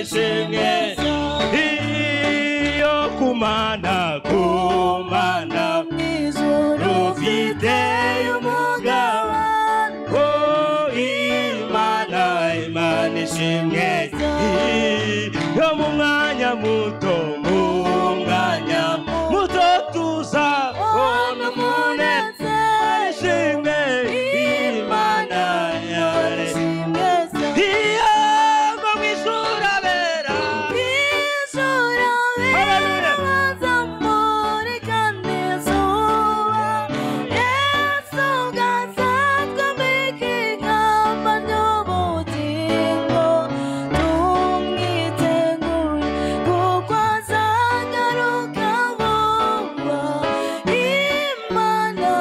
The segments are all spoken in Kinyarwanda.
ishimwe iyo kumana rufite umugabo Imana ishimwe yo mu mwanya muto tuzabona umunezero ishimwe Imana yarishimwe iyo ngo mw'ijuru abera bazamurika n'izuba Yesu gazatwa mikigamba ry'ubugingo tumwitegure kuko azagaruka vuba Imana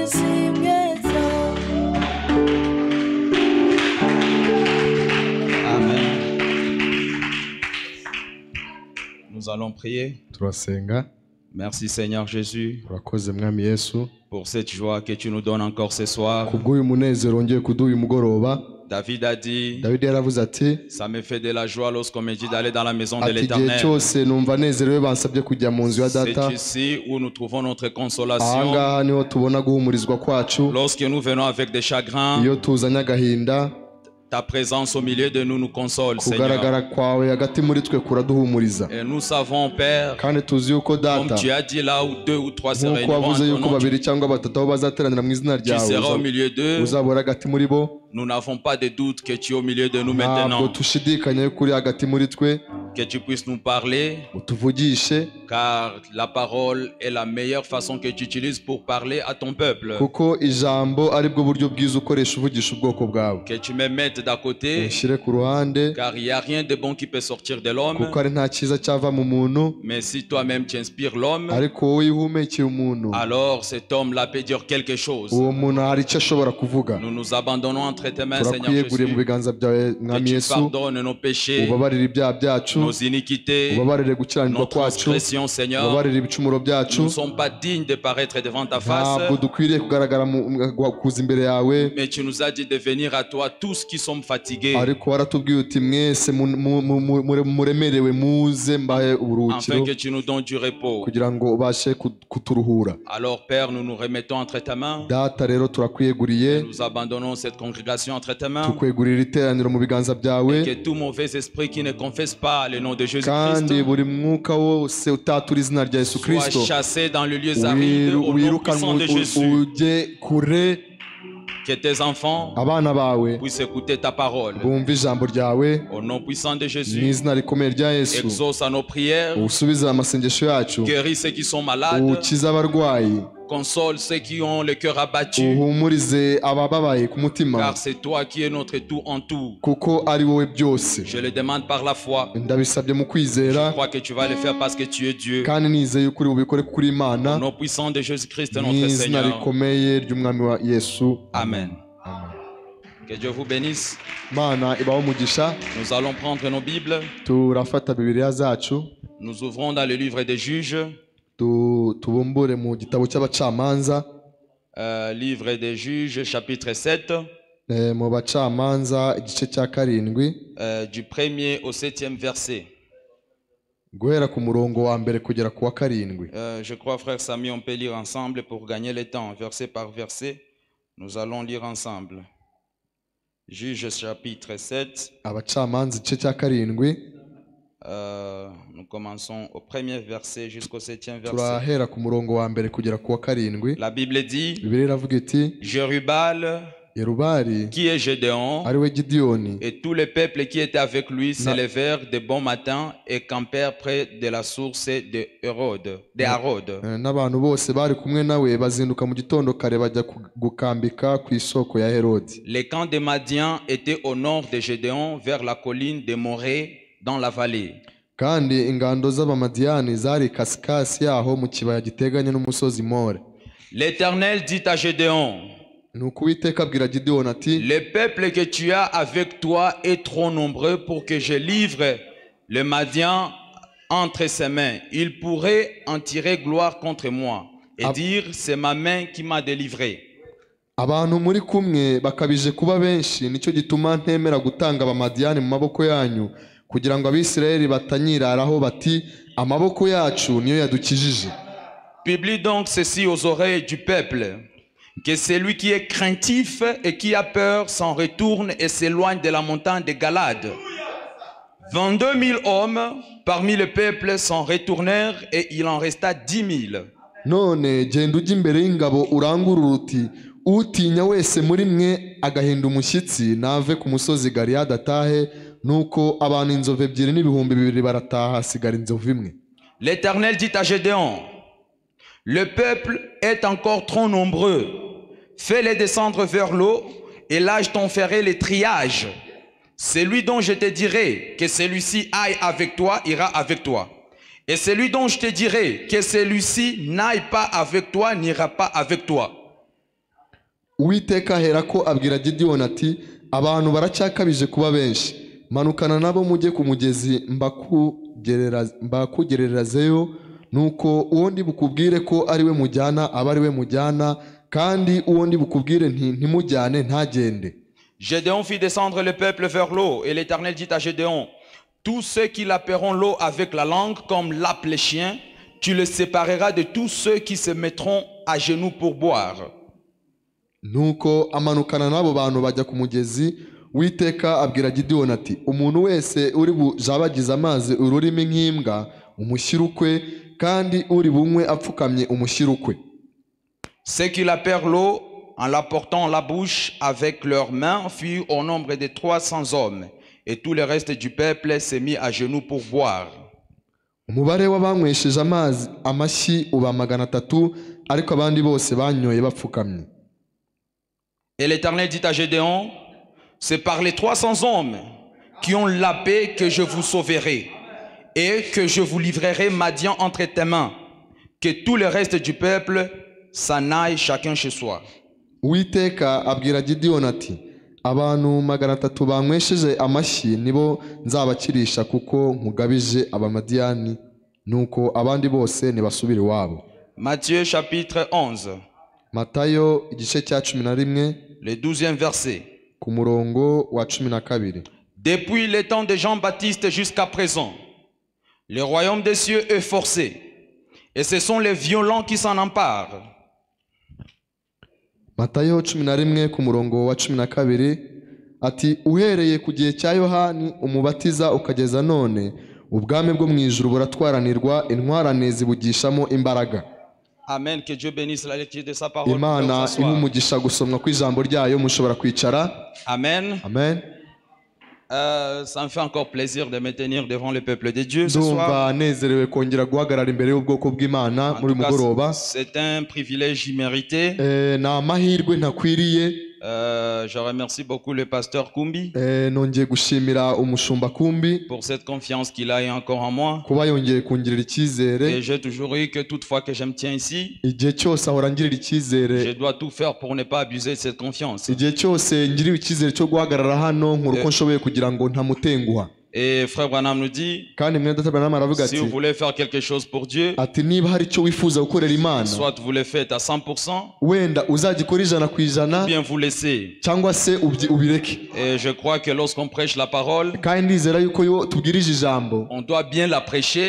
ishimwe Amen. Nous allons prier. Merci Seigneur Jésus pour cette joie que tu nous donnes encore ce soir. David a dit, ça me fait de la joie lorsqu'on me dit d'aller dans la maison de l'Éternel. C'est ici où nous trouvons notre consolation. Lorsque nous venons avec des chagrins, ta présence au milieu de nous nous console, Seigneur. Et nous savons, Père, comme tu as dit là où 2 ou 3 se réuniront, tu seras au milieu d'eux. Nous n'avons pas de doute que tu es au milieu de nous maintenant. Que tu puisses nous parler, car la parole est la meilleure façon que tu utilises pour parler à ton peuple. Que tu me mettes d'à côté, car il n'y a rien de bon qui peut sortir de l'homme. Mais si toi-même tu inspires l'homme, alors cet homme-là peut dire quelque chose. Nous nous abandonnons entre tes mains, Seigneur Jésus. Que tu pardonnes nos péchés, nos iniquités, nos transgressions, Seigneur. Nous ne sommes pas dignes de paraître devant ta face. Mais tu nous as dit de venir à toi tous qui sommes fatigués, afin que tu nous donnes du repos. Alors Père, nous nous remettons entre tes mains. Nous abandonnons cette congrégation entre tes mains. Et que tout mauvais esprit qui ne confesse pas le nom de Jésus-Christ soit chassé dans le lieu aride au nom puissant de Jésus. Que tes enfants puissent écouter ta parole. Au nom puissant de Jésus, exauce à nos prières, guéris ceux qui sont malades, console ceux qui ont le cœur abattu, car c'est toi qui es notre tout en tout. Je le demande par la foi. Je crois que tu vas le faire parce que tu es Dieu. Au nom puissant de Jésus-Christ notre Seigneur. Amen. Que Dieu vous bénisse. Nous allons prendre nos Bibles. Nous ouvrons dans le livre des Juges. Livre des Juges, chapitre 7. Du 1er au 7e verset. Je crois, frère Samy, on peut lire ensemble pour gagner le temps, verset par verset. Nous allons lire ensemble. Juges chapitre 7. Nous commençons au 1er verset jusqu'au 7e verset. La Bible dit, Jérubal, qui est Gédéon, et tous les peuples qui étaient avec lui s'élevèrent de bon matin et campèrent près de la source de Harod. Le camp de Madian était au nord de Gédéon, vers la colline de Morée, dans la vallée. L'Éternel dit à Gédéon, le peuple que tu as avec toi est trop nombreux pour que je livre le Madian entre ses mains. Il pourrait en tirer gloire contre moi et dire, c'est ma main qui m'a délivré. Abantu muri kumwe bakabije kuba benshi nicyo gituma ntemera gutanga abamadiyani mu maboko yanyu kugira ngo Abisirayeli batanyiraraho bati amaboko yacu niyo yadukijije. Publie donc ceci aux oreilles du peuple, que celui qui est craintif et qui a peur s'en retourne et s'éloigne de la montagne de Galade. 22 000 hommes parmi le peuple s'en retournèrent et il en resta 10 000. None genda ujya imbere y'ingabo urangurura uti utinya wese muri mwe agahinda umushyitsi nave ku musozi Galeyadi atahe, nuko abantu inzovu ebyiri n'ibihumbi bibiri barataha hasigara inzovu imwe. L'Éternel dit à Gédéon, le peuple est encore trop nombreux, fais-les descendre vers l'eau et là je t'en ferai les triages. Celui dont je te dirai que celui-ci aille avec toi ira avec toi. Et celui dont je te dirai que celui-ci n'aille pas avec toi n'ira pas avec toi. Uwiteka aherako abwira Gideyoni ati abantu baracyakabije kuba benshi, manukana nabo mujye ku mugezi mbakugererazeyo, nuko uwo ndi bukubwire ko ari we mujyana aba ari we mujyana, kandi uwo ndi bukubwire ntimujyane ntagende. Gédéon fit descendre le peuple vers l'eau, et l'Éternel dit à Gédéon, tous ceux qui laperont l'eau avec la langue, comme lappent les chiens, tu les sépareras de tous ceux qui se mettront à genoux pour boire. Nuko amanukana n'abo bantu bajya ku mugezi. Uwiteka abwira Gideyoni ati umuntu wese uri bujabagize amazi ururimi nk'imbwa umushyire ukwe, kandi uri bunywe apfukamye umushyire ukwe. Ceux qui lapèrent l'eau en la portant la bouche avec leurs mains furent au nombre de 300 hommes, et tout le reste du peuple s'est mis à genoux pour boire. Umubare w'abanywesheje amazi amashyi uba 300, ariko abandi bose banyoye bapfukamye. Et l'Éternel dit à Gédéon, c'est par les 300 hommes qui ont lappé que je vous sauverai et que je vous livrerai Madian entre tes mains, que tout le reste du peuple s'en aille chacun chez soi. Uwiteka abwira Gideyoni ati abantu 300 banywesheje amashyi nibo nzabakirisha kuko nkugabije abamadiyani, nuko abandi bose nibasubira iwabo. Matthieu chapitre 11. Matayo igice cya 11, le 12e verset. Ku murongo wa 12. Depuis le temps de Jean-Baptiste jusqu'à présent, le royaume des cieux est forcé, et ce sont les violents qui s'en emparent. Matayo 11 ku murongo wa 12 ati uhereye ku gihe cya Yohani umubatiza ukageza none ubwami bwo mu ijuru buratwaranirwa, intwarane zibugishamo imbaraga. Amen. Que Dieu bénisse la lecture de sa parole. Imana ihumugisha gusomwa kw'ijambo ryayo, mushobora kwicara. Amen. Amen. Ça me fait encore plaisir de me tenir devant le peuple de Dieu ce soir. Nezerewe kongera guhagarara imbere y'ubwoko bw'Imana muri mugoroba. C'est un privilège immérité. Na mahirwe ntakwiriye. Je remercie beaucoup le pasteur Kumbi nongeye gushimira umushumba Kumbi pour cette confiance qu'il a eu encore en moi. Kuba yongeye kungirira icyizere. Et j'ai toujours eu que toutefois que je me tiens ici, igihe cyose ahora ngirira icyizere, je dois tout faire pour ne pas abuser de cette confiance. Igihe cyose ngiriwe icyizere cyo guhagarara hano nkora uko nshoboye kugira ngo ntamutenguha. Et frère Branham nous dit, si vous voulez faire quelque chose pour Dieu, soit vous le faites à 100%, ou bien vous laissez. Et je crois que lorsqu'on prêche la parole, on doit bien la prêcher,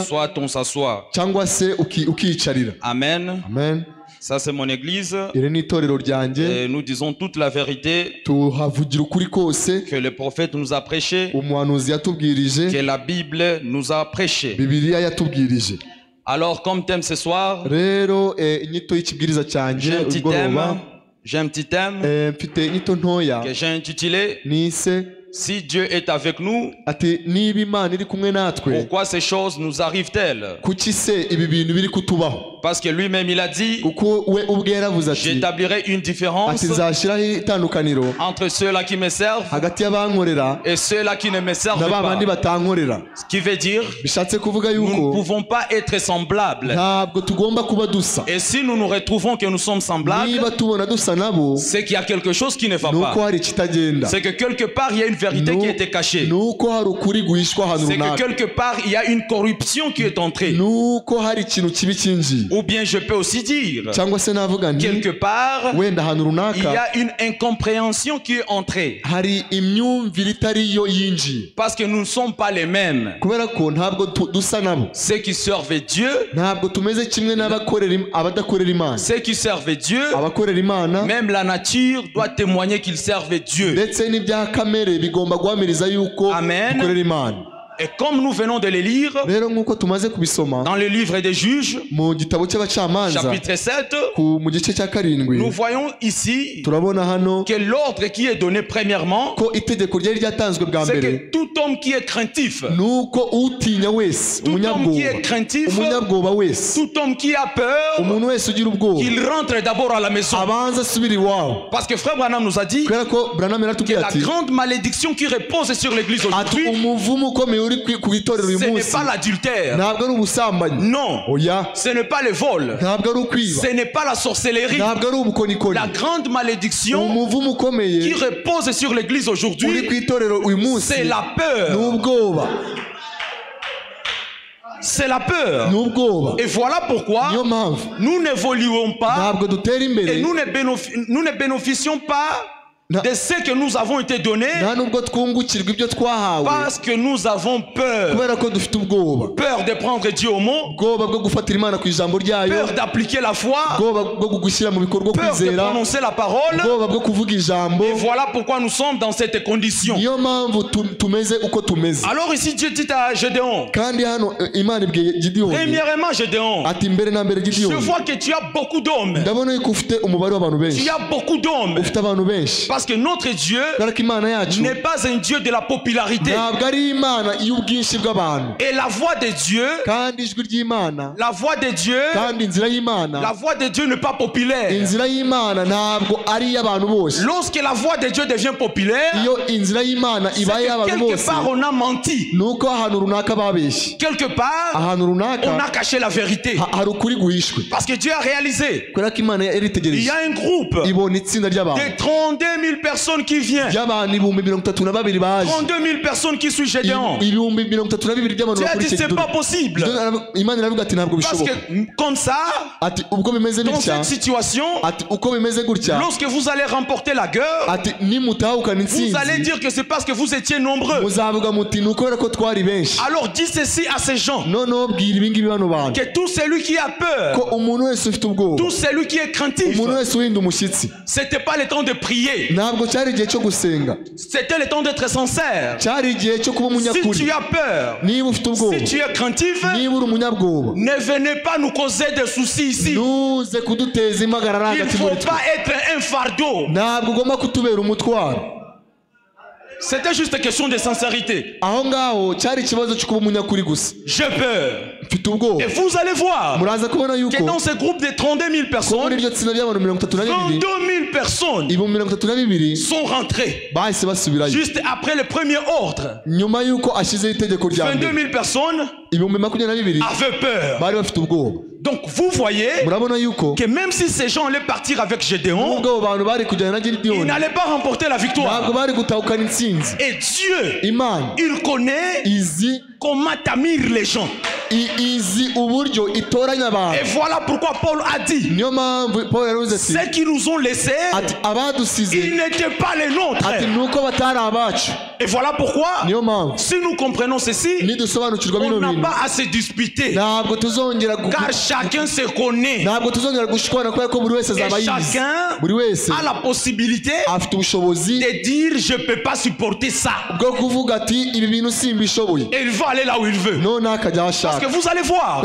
soit on s'assoit. Amen. Amen. Ça c'est mon église. Et nous disons toute la vérité que le prophète nous a prêché, que la Bible nous a prêché. Alors comme thème ce soir, j'ai un petit thème que j'ai intitulé Si Dieu est avec nous, pourquoi ces choses nous arrivent-elles? Parce que lui-même il a dit, j'établirai une différence entre ceux-là qui me servent et ceux-là qui ne me servent pas. Ce qui veut dire, nous ne pouvons pas être semblables. Et si nous nous retrouvons que nous sommes semblables, c'est qu'il y a quelque chose qui ne va pas. C'est que quelque part il y a une vérité qui était cachée. C'est que quelque part, il y a une corruption qui est entrée. Ou bien je peux aussi dire, quelque part, il y a une incompréhension qui est entrée. Parce que nous ne sommes pas les mêmes. Ceux qui servent Dieu, ceux qui servent Dieu, même la nature doit témoigner qu'ils servent Dieu. Amen. Et comme nous venons de les lire dans le livre des Juges, chapitre 7, nous voyons ici que l'ordre qui est donné premièrement, c'est que tout homme qui est craintif, tout homme qui est craintif, tout homme qui a peur, qu'il rentre d'abord à la maison. Parce que Frère Branham nous a dit que la grande malédiction qui repose sur l'église aujourd'hui, ce n'est pas l'adultère. Non. Ce n'est pas le vol. Ce n'est pas la sorcellerie. La grande malédiction qui repose sur l'église aujourd'hui, c'est la peur. C'est la peur. Et voilà pourquoi nous n'évoluons pas et nous ne bénéficions pas de ce que nous avons été donnés parce que nous avons peur. Peur de prendre Dieu au mot, peur d'appliquer la foi, peur de prononcer la parole. Et voilà pourquoi nous sommes dans cette condition. Alors ici Dieu dit à Gédéon, premièrement Gédéon, je vois que tu as beaucoup d'hommes. Tu as beaucoup d'hommes. Parce que notre Dieu n'est pas un Dieu de la popularité. Et la voix de Dieu, la voix de Dieu n'est pas populaire. Lorsque la voix de Dieu devient populaire, c'est que quelque part on a menti. Quelque part on a caché la vérité. Parce que Dieu a réalisé, il y a un groupe de 32 000 personnes qui viennent. 32 000 personnes qui suivent Gédéon. Dieu a dit c'est pas possible. Parce que comme ça, dans cette situation, lorsque vous allez remporter la guerre, vous allez dire que c'est parce que vous étiez nombreux. Alors dis ceci à ces gens, que tout celui qui a peur, tout celui qui est craintif, c'était pas le temps de prier, c'était le temps d'être sincère. Si tu as peur, si tu es craintif, ne venez pas nous causer des soucis ici. Il ne faut pas être un fardeau. C'était juste une question de sincérité. J'ai peur. Et vous allez voir que dans ce groupe de 32 000 personnes, 22 000 personnes sont rentrées juste après le premier ordre. 22 000 personnes avaient peur. Donc vous voyez que même si ces gens allaient partir avec Gédéon, ils n'allaient pas remporter la victoire. Et Dieu, il connaît comment tamir les gens. Et voilà pourquoi Paul a dit, ceux qui nous ont laissés, ils n'étaient pas les nôtres. Et voilà pourquoi, si nous comprenons ceci, on n'a pas à se disputer, car chacun se connaît. Et chacun a la possibilité de dire je ne peux pas supporter ça. Et il va aller là où il veut. Parce que vous allez voir,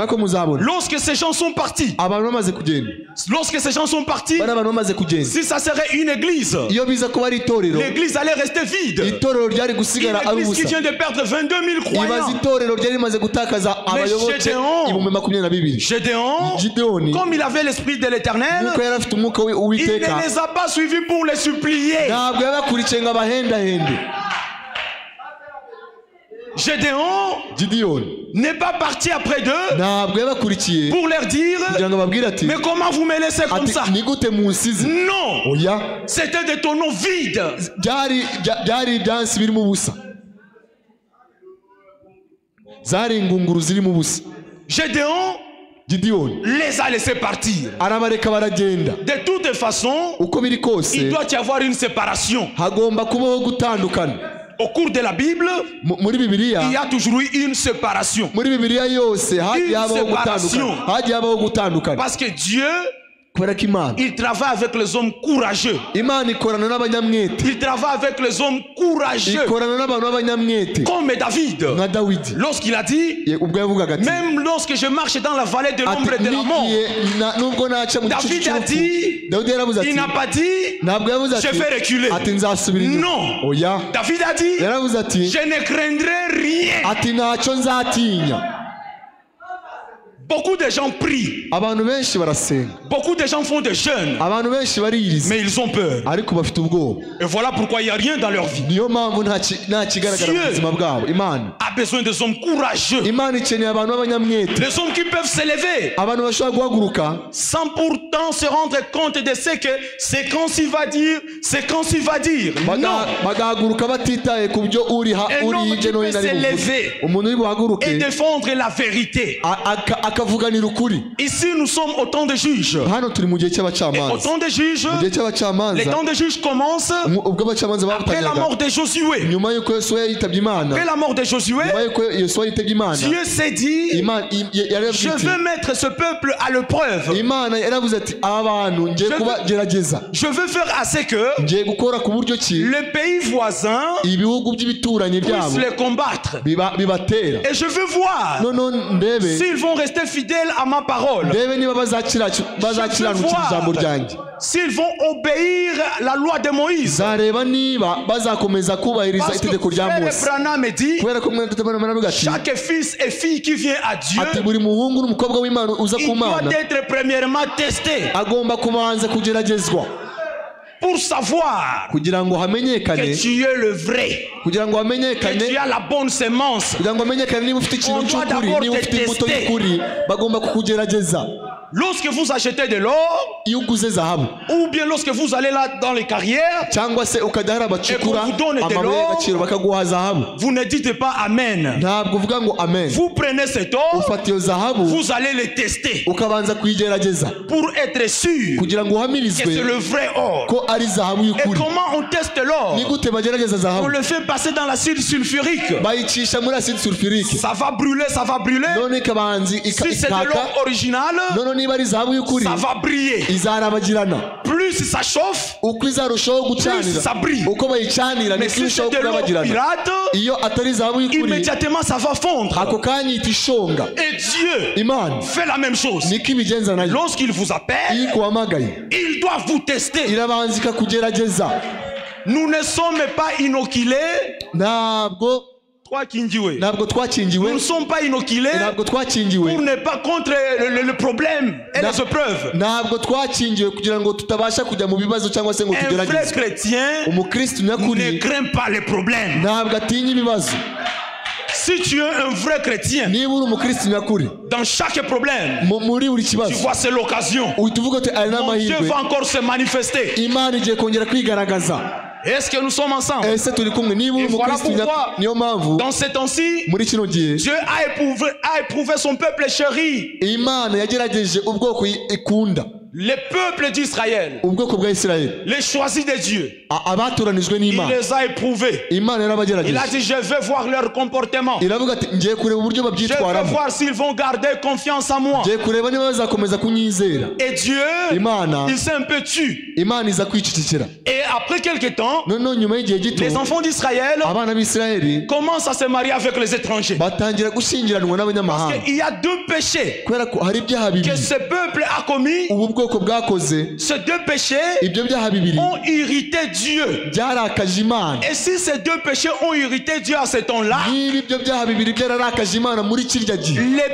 lorsque ces gens sont partis, si ça serait une église, l'église allait rester vide. Une église qui vient de perdre 22 000 croyants. Mais Gédéon, comme il avait l'esprit de l'Éternel, il ne les a pas suivis pour les supplier. Gideon n'est pas parti après d'eux pour leur dire mais comment vous me laissez comme ça? Non, c'était des tonneaux vides. Gideon les a laissés partir. De toute façon, il doit y avoir une séparation. Au cours de la Bible, il y a toujours eu une séparation. Parce que Dieu, il travaille avec les hommes courageux. Il travaille avec les hommes courageux. Comme David. Lorsqu'il a dit, même lorsque je marche dans la vallée de l'ombre de la mort, David a dit, il n'a pas dit, je vais reculer. Non. David a dit, je ne craindrai rien. Beaucoup de gens prient. Beaucoup de gens font des jeûnes. Mais ils ont peur. Et voilà pourquoi il n'y a rien dans leur vie. Dieu a besoin des hommes courageux. Des hommes qui peuvent s'élever sans pourtant se rendre compte de ce que c'est quand il va dire, c'est quand il va dire. Non. Un homme qui peut s'élever et défendre la vérité. Ici nous sommes au temps des juges. Et au temps des juges, les temps des juges commencent après la mort de Josué. Après la mort de Josué, Dieu s'est dit, je veux mettre ce peuple à l'épreuve. Je veux faire assez que les pays voisins puissent les combattre. Et je veux voir s'ils vont rester fidèles à ma parole. S'ils vont obéir la loi de Moïse. Parce que Frère Branham dit, chaque fils et fille qui vient à Dieu, il doit être premièrement testé pour savoir que tu es le vrai, que tu as la bonne semence. On doit d'abord te tester. Lorsque vous achetez de l'or, ou bien lorsque vous allez là dans les carrières et qu'on vous donne de l'or, vous ne dites pas Amen. Vous prenez cet or, vous allez le tester pour être sûr que c'est le vrai or. Et comment on teste l'or? On le fait passer dans l'acide sulfurique. Ça va brûler, ça va brûler. Si c'est de l'or original, ça va briller. Plus ça chauffe, plus ça brille. Mais si c'est de l'or pirate, immédiatement ça va fondre. Et Dieu fait la même chose. Lorsqu'il vous appelle, il doit vous tester. Nous ne sommes pas inoculés. Nous ne sommes pas inoculés pour ne pas contre le problème et les épreuves. Un vrai chrétien ne craint pas les problèmes. Si tu es un vrai chrétien, dans chaque problème, tu vois c'est l'occasion. Mon Dieu va encore se manifester. Est-ce que nous sommes ensemble? Et voilà pourquoi, dans ces temps-ci, Dieu a éprouvé son peuple chéri. Les peuples d'Israël, les choisis de Dieu, il les a éprouvés. Il a dit, je vais voir leur comportement. Je vais voir s'ils vont garder confiance en moi. Et Dieu, il s'est un peu tu. Et après quelques temps, les enfants d'Israël commencent à se marier avec les étrangers. Parce qu'il y a deux péchés que ce peuple peuple a commis, ces deux péchés ont irrité Dieu. Et si ces deux péchés ont irrité Dieu à ce temps-là, le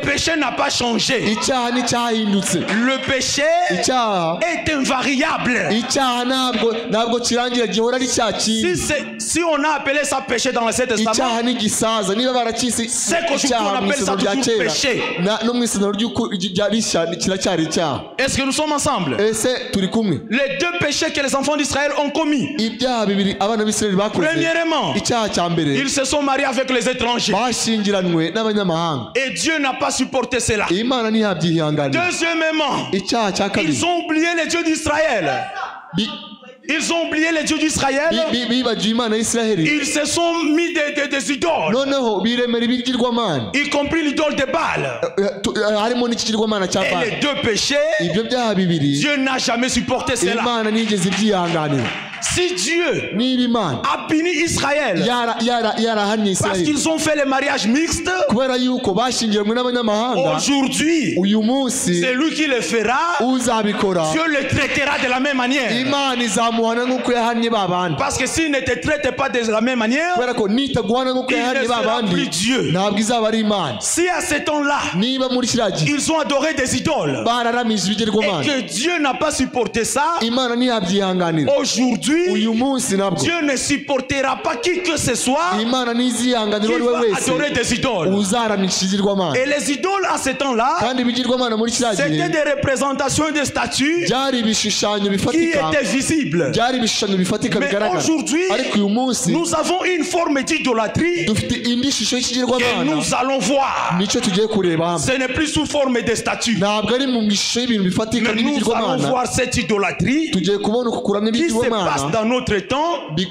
péché n'a pas changé. Le péché est invariable. Si on a appelé ça péché dans l'Ancien Testament, c'est qu'aujourd'hui on appelle ça toujours péché. Est-ce que nous sommes ensemble? Les deux péchés que les enfants d'Israël ont commis. Premièrement, ils se sont mariés avec les étrangers. Et Dieu n'a pas supporté cela. Deuxièmement, ils ont oublié les dieux d'Israël. Ils ont oublié les dieux d'Israël. Ils se sont mis des idoles, y compris l'idole de Baal. Et les deux péchés, Dieu n'a jamais supporté cela. Si Dieu a puni Israël parce qu'ils ont fait les mariages mixtes, aujourd'hui, c'est lui qui le fera. Dieu le traitera de la même manière. Parce que s'il ne te traite pas de la même manière, il ne sera plus Dieu. Si à ce temps-là, ils ont adoré des idoles et que Dieu n'a pas supporté ça, aujourd'hui, Dieu ne supportera pas qui que ce soit qui va adorer des idoles. Et les idoles à ce temps-là, c'était des représentations de statues qui étaient visibles. Mais aujourd'hui, nous avons une forme d'idolâtrie que nous allons voir. Ce n'est plus sous forme de statues. Mais nous allons voir cette idolâtrie qui se passe dans notre temps, et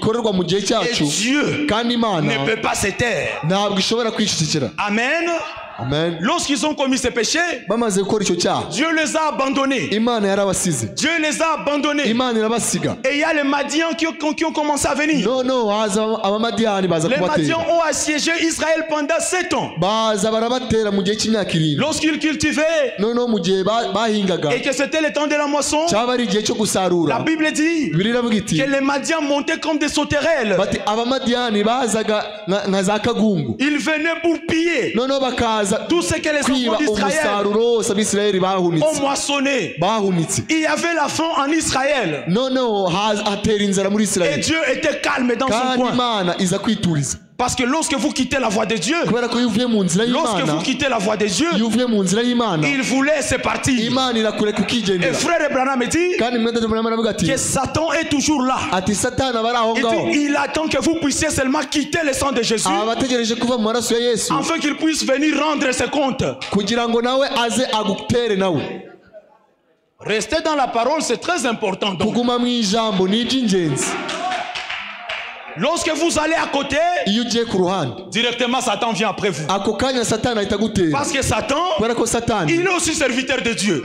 Dieu ne peut pas se taire. Amen. Amen. Lorsqu'ils ont commis ces péchés, Dieu les a abandonnés. Dieu les a abandonnés. Et il y a les Madians qui ont commencé à venir. Les Madians ont assiégé Israël pendant 7 ans. Lorsqu'ils cultivaient et que c'était le temps de la moisson, la Bible dit que les Madians montaient comme des sauterelles. Ils venaient pour piller tout ce que les enfants d'Israël ont moissonné. Il y avait la faim en Israël. Et Dieu était calme dans son coin. Parce que lorsque vous quittez la voie de Dieu, il vous laisse partir. Et frère Branham dit que Satan est toujours là. Il attend que vous puissiez seulement quitter le sang de Jésus afin qu'il puisse venir rendre ses comptes. Rester dans la parole, c'est très important. Donc. Lorsque vous allez à côté, directement Satan vient après vous. Parce que Satan, il est aussi serviteur de Dieu.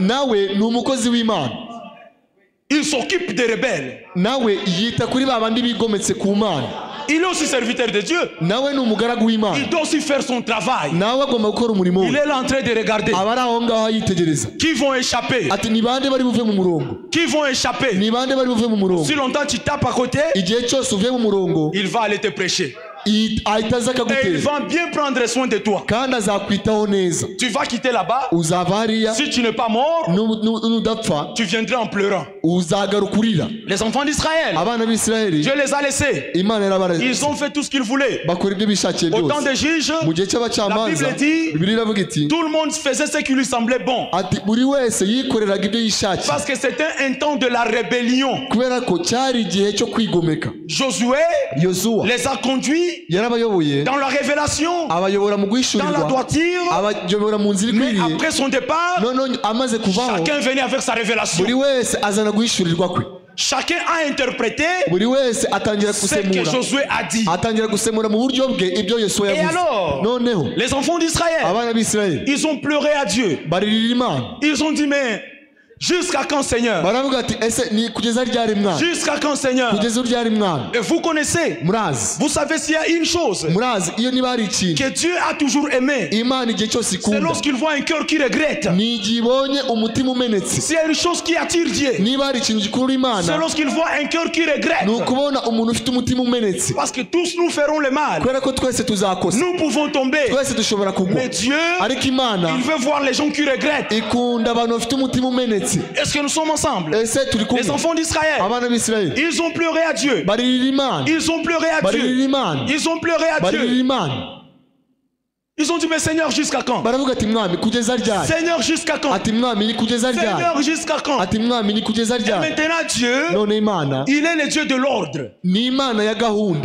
Il s'occupe des rebelles. Il est aussi serviteur de Dieu. Il doit aussi faire son travail. Il est là en train de regarder qui vont échapper. Qui vont échapper. Si longtemps tu tapes à côté, il va aller te prêcher. Et il va bien prendre soin de toi. Tu vas quitter là-bas. Si tu n'es pas mort, tu viendras en pleurant. Les enfants d'Israël, Dieu les a laissés. Ils ont fait tout ce qu'ils voulaient. Au temps des juges, la Bible dit tout le monde faisait ce qui lui semblait bon. Parce que c'était un temps de la rébellion. Josué les a conduits dans la révélation, dans la droiture. Mais après son départ, chacun venait avec sa révélation. Chacun a interprété ce que Josué a dit. Et alors, les enfants d'Israël, ils ont pleuré à Dieu. Ils ont dit, mais Jusqu'à quand, Seigneur? Jusqu'à quand, Seigneur? Et vous connaissez, vous savez s'il y a une chose que Dieu a toujours aimé, c'est lorsqu'il voit un cœur qui regrette. S'il y a une chose qui attire Dieu, c'est lorsqu'il voit un cœur qui regrette. Parce que tous nous ferons le mal. Nous pouvons tomber. Mais Dieu, il veut voir les gens qui regrettent. Est-ce que nous sommes ensemble? Les enfants d'Israël, ils ont pleuré à Dieu. Ils ont pleuré à Dieu. Ils ont pleuré à Dieu. Ils ont dit, mais Seigneur, jusqu'à quand? Seigneur, jusqu'à quand? Seigneur, jusqu'à quand? Et maintenant, Dieu, il est le Dieu de l'ordre.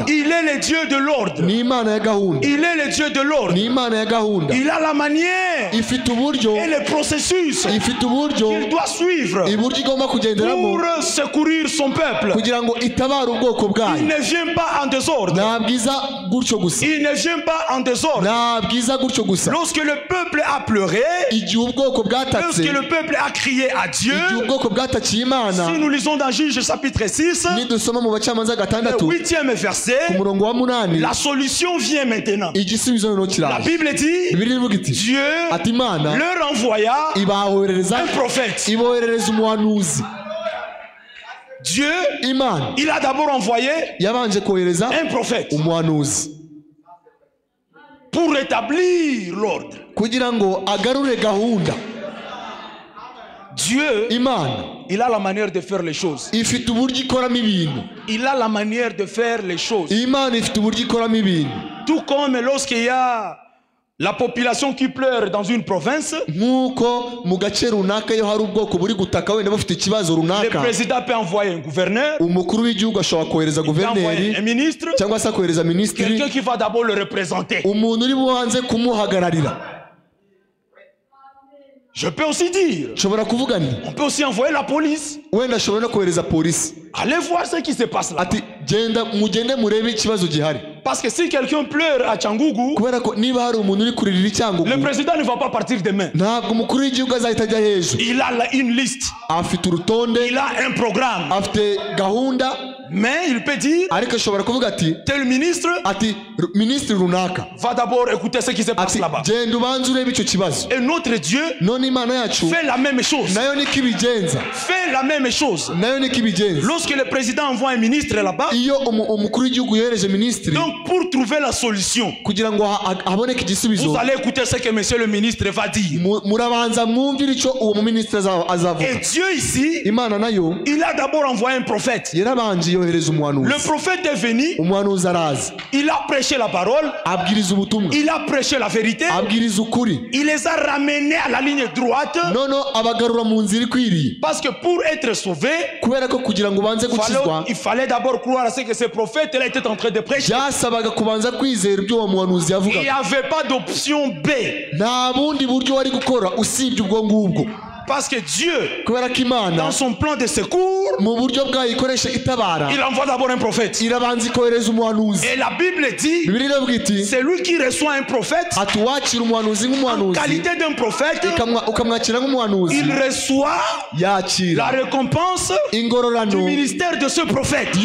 Il est le Dieu de l'ordre. Il est le Dieu de l'ordre. Il a la manière et le processus qu'il doit suivre pour secourir son peuple. Il ne vient pas en désordre. Il ne vient pas en désordre. Lorsque le peuple a pleuré, lorsque le peuple a crié à Dieu, si nous lisons dans Juge chapitre 6, le 8e verset, la solution vient maintenant. La Bible dit, Dieu leur envoya un prophète. Dieu, il a d'abord envoyé un prophète pour rétablir l'ordre. Dieu, il a la manière de faire les choses. Il a la manière de faire les choses. Tout comme lorsqu'il y a la population qui pleure dans une province, le président peut envoyer un gouverneur, il peut envoyer un ministre, quelqu'un qui va d'abord le représenter. Je peux aussi dire, on peut aussi envoyer la police. Allez voir ce qui se passe là. Parce que si quelqu'un pleure à Tchangougou, le président ne va pas partir demain. Il a une liste. Il a un programme. Mais il peut dire, tel ministre va d'abord écouter ce qui se passe là-bas. Et notre Dieu fait la même chose. Fait la même chose. Lorsque le président envoie un ministre là-bas, donc pour trouver la solution, vous allez écouter ce que monsieur le ministre va dire. Et Dieu ici, il a d'abord envoyé un prophète. Le prophète est venu, il a prêché la parole, il a prêché la vérité, il les a ramenés à la ligne droite. Parce que pour être sauvé, il fallait d'abord croire à ce que ce prophète était en train de prêcher. Il n'y avait pas d'option B. Parce que Dieu, dans son plan de secours, il envoie d'abord un prophète. Et la Bible dit, c'est lui qui reçoit un prophète. En qualité d'un prophète, il reçoit la récompense du ministère de ce prophète.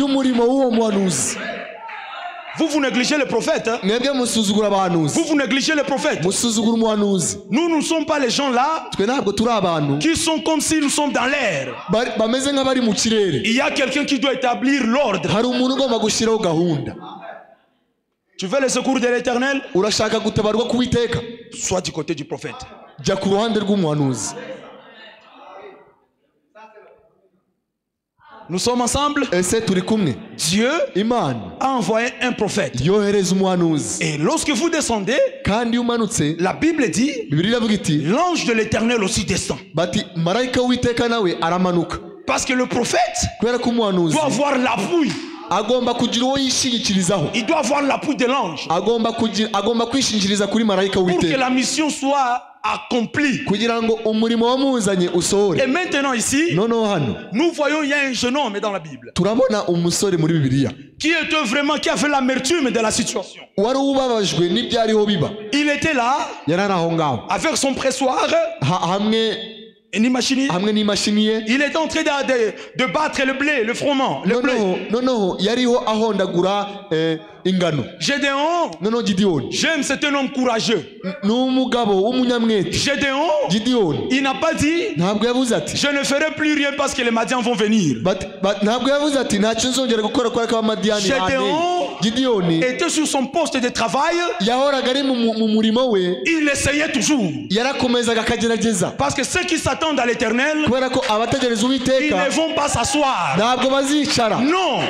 Vous négligez le prophète. Hein? Vous négligez le prophète. Nous ne sommes pas les gens là qui sont comme si nous sommes dans l'air. Il y a quelqu'un qui doit établir l'ordre. Tu veux le secours de l'Éternel? Sois du côté du prophète. Nous sommes ensemble. Dieu a envoyé un prophète. Et lorsque vous descendez, la Bible dit, l'ange de l'Éternel aussi descend. Parce que le prophète doit avoir l'appui. Il doit avoir l'appui de l'ange pour que la mission soit accomplie. Et maintenant ici, nous voyons il y a un jeune homme dans la Bible qui était vraiment, qui avait l'amertume de la situation. Il était là avec son pressoir. Il était en train de battre le blé, le froment, le blé. Gédéon, j'aime, c'est un homme courageux. Gédéon, il n'a pas dit je ne ferai plus rien parce que les Madians vont venir. Gédéon était sur son poste de travail. Il essayait toujours. Parce que ceux qui s'attendent à l'Éternel, ils ne vont pas s'asseoir. Non.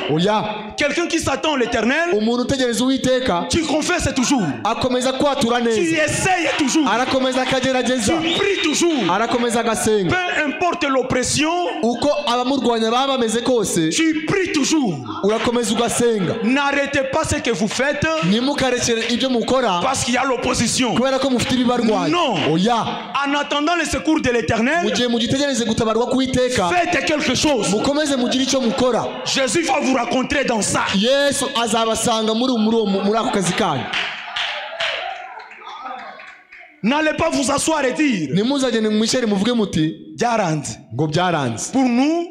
Quelqu'un qui s'attend à l'Éternel, tu confesses toujours. Tu essayes toujours. Tu pries toujours. Peu importe l'oppression, tu pries toujours. N'arrêtez pas ce que vous faites parce qu'il y a l'opposition. Non. En attendant le secours de l'Éternel, faites quelque chose. Jésus va vous rencontrer dans ça. N'allez pas vous asseoir et dire pour nous,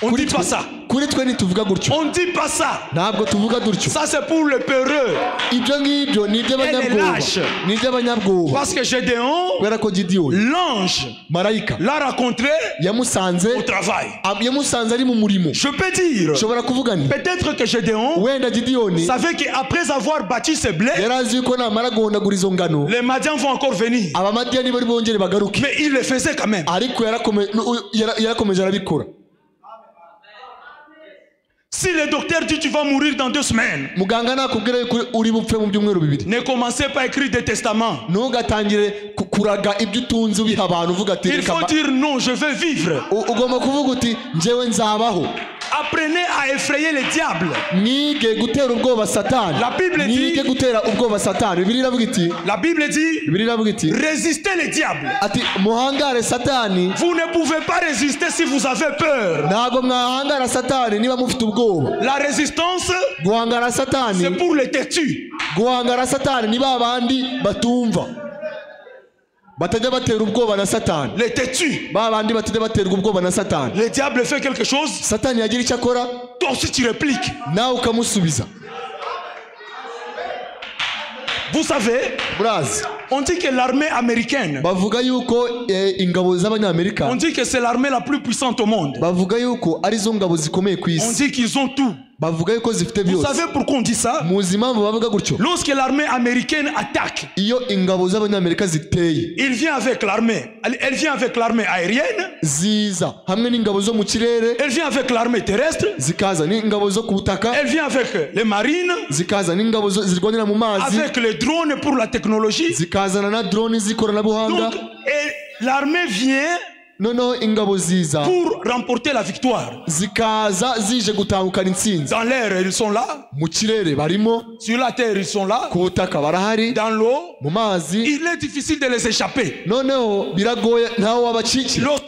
on dit pas ça. On dit pas ça. Ça c'est pour le peureux et les lâches. Parce que Gédéon, l'ange, l'a rencontré au travail. Je peux dire, peut-être que Gédéon savait qu'après avoir bâti ses blés, les Madians vont encore venir. Mais il le faisait quand même. Si le docteur dit tu vas mourir dans 2 semaines, ne commencez pas à écrire des testaments. Il faut dire non, je veux vivre. Apprenez à effrayer le diable. La Bible dit résistez le diable. Vous ne pouvez pas résister si vous avez peur. La résistance, c'est pour les têtus. Les têtus. Le diable fait quelque chose, toi aussi tu répliques. Vous savez, on dit que l'armée américaine, on dit que c'est l'armée la plus puissante au monde. On dit qu'ils ont tout. Vous savez pourquoi on dit ça? Lorsque l'armée américaine attaque, il vient avec l'armée. Elle vient avec l'armée aérienne. Elle vient avec l'armée terrestre. Elle vient avec les marines. Avec les drones pour la technologie. Donc, l'armée vient pour remporter la victoire. Dans l'air, ils sont là. Sur la terre, ils sont là. Dans l'eau, il est difficile de les échapper. Lorsqu'ils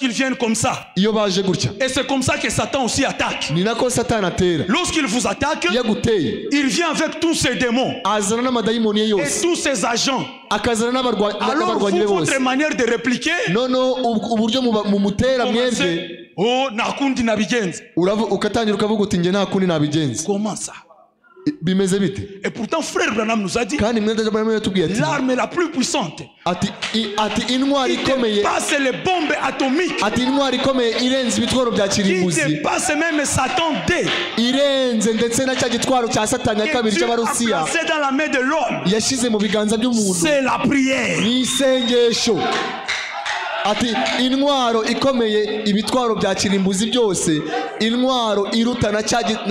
viennent comme ça. Et c'est comme ça que Satan aussi attaque. Lorsqu'il vous attaque, il vient avec tous ses démons et tous ses agents. Alors votre manière de répliquer, oh, nakundi nabigenza. Comment ça? Et pourtant frère Branham nous a dit l'arme la plus puissante qui dépasse les bombes atomiques, qui dépasse même Satan D, qui est placé dans la main de l'homme. C'est la prière. ati intwaro ikomeye ibitwaro bya kirimbuzi byose, intwaro iruta na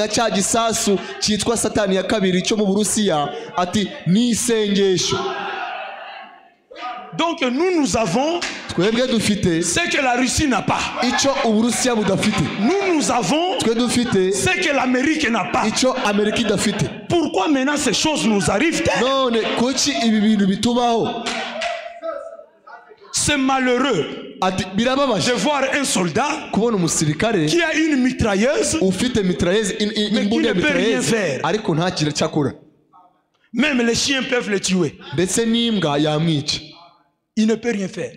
cya gisasu cyitwa Satani ya kabiri cyo mu Burusiya, ati ni isengesho. Donc nous avons ce que la Russie n'a pas. Nous avons ce que l'Amérique n'a pas. Pourquoi maintenant ces choses nous arrivent? C'est malheureux de voir un soldat qui a une mitrailleuse mais qui ne peut rien faire. Même les chiens peuvent le tuer. il ne peut rien faire.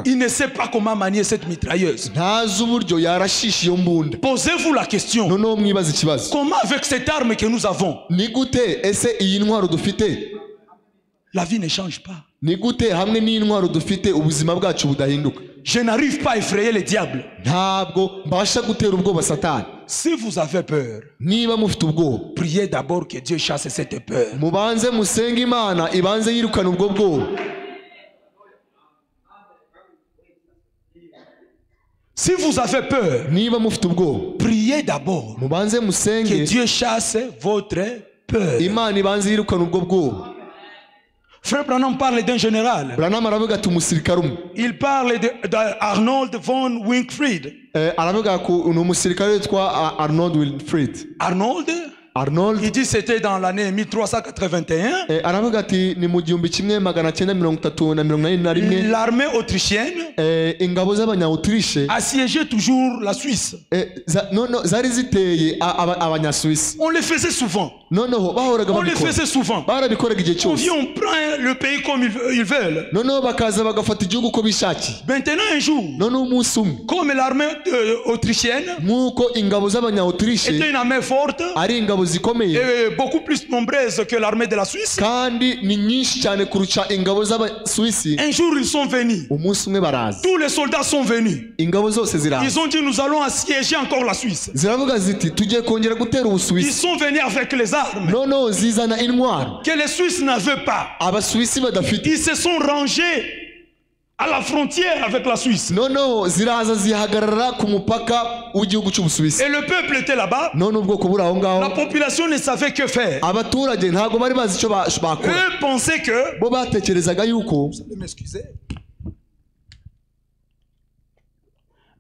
Il ne sait pas comment manier cette mitrailleuse. Posez-vous la question. Comment avec cette arme que nous avons, la vie ne change pas. Je n'arrive pas à effrayer le diable. Si vous avez peur, priez d'abord que Dieu chasse cette peur. Si vous avez peur, priez d'abord que Dieu chasse votre peur. Frère Branham parle d'un général. Il parle d'Arnold von Winkelried. Arnold, il dit c'était dans l'année 1381. L'armée autrichienne assiégeait toujours la Suisse. On le faisait souvent. On le faisait souvent. On vient, on prend le pays comme ils veulent. Maintenant un jour, comme l'armée autrichienne était une armée forte et beaucoup plus nombreuse que l'armée de la Suisse, un jour ils sont venus. Tous les soldats sont venus. Ils ont dit nous allons assiéger encore la Suisse. Ils sont venus avec les armes que les Suisses n'avaient pas. Ils se sont rangés à la frontière avec la Suisse. Et le peuple était là-bas. La population ne savait que faire. Eux pensaient que... Vous allez m'excuser.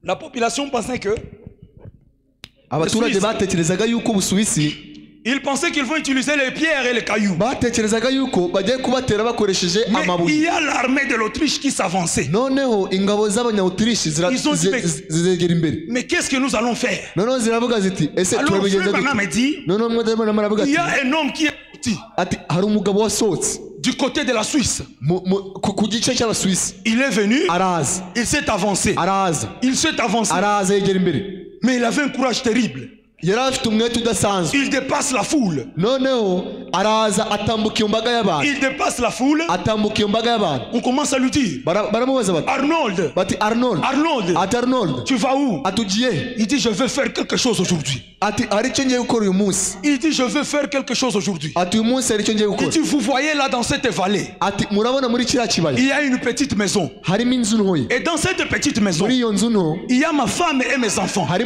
La population pensait que... Ils pensaient qu'ils vont utiliser les pierres et les cailloux. Mais il y a l'armée de l'Autriche qui s'avançait. Ils ont dit, mais qu'est-ce que nous allons faire? Alors Frère Branham me dit, il y a un homme qui est sorti du côté de la Suisse. Il est venu, il s'est avancé. Mais il avait un courage terrible. Il dépasse la foule. Il dépasse la foule. On commence à lui dire, Arnold, tu vas où? Il dit, je veux faire quelque chose aujourd'hui. Il dit, je veux faire quelque chose aujourd'hui. Il dit, vous voyez là dans cette vallée, il y a une petite maison. Et dans cette petite maison, il y a ma femme et mes enfants. Et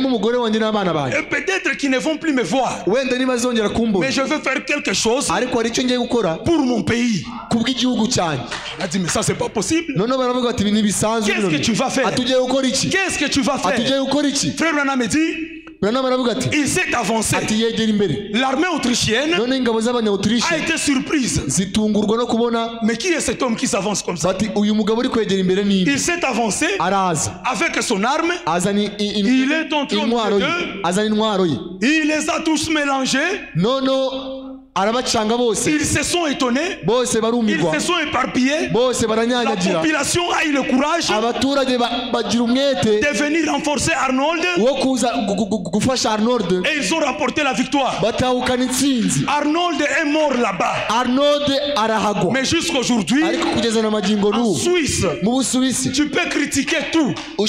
peut-être qu'ils ne vont plus me voir. Mais je veux faire quelque chose pour mon pays. Il a dit, mais ça c'est pas possible. Qu'est-ce que tu vas faire? Qu'est-ce que tu vas faire? Frère Branham me dit, il s'est avancé. L'armée autrichienne a été surprise. Mais qui est cet homme qui s'avance comme ça? Il s'est avancé avec son arme. Il est entré au milieu d'eux. Il les a tous mélangés. Ils se sont étonnés. Ils se sont éparpillés. La population a eu le courage de venir renforcer Arnold. Et ils ont remporté la victoire. Arnold est mort là-bas. Mais jusqu'aujourd'hui, en Suisse, tu peux critiquer tout, mais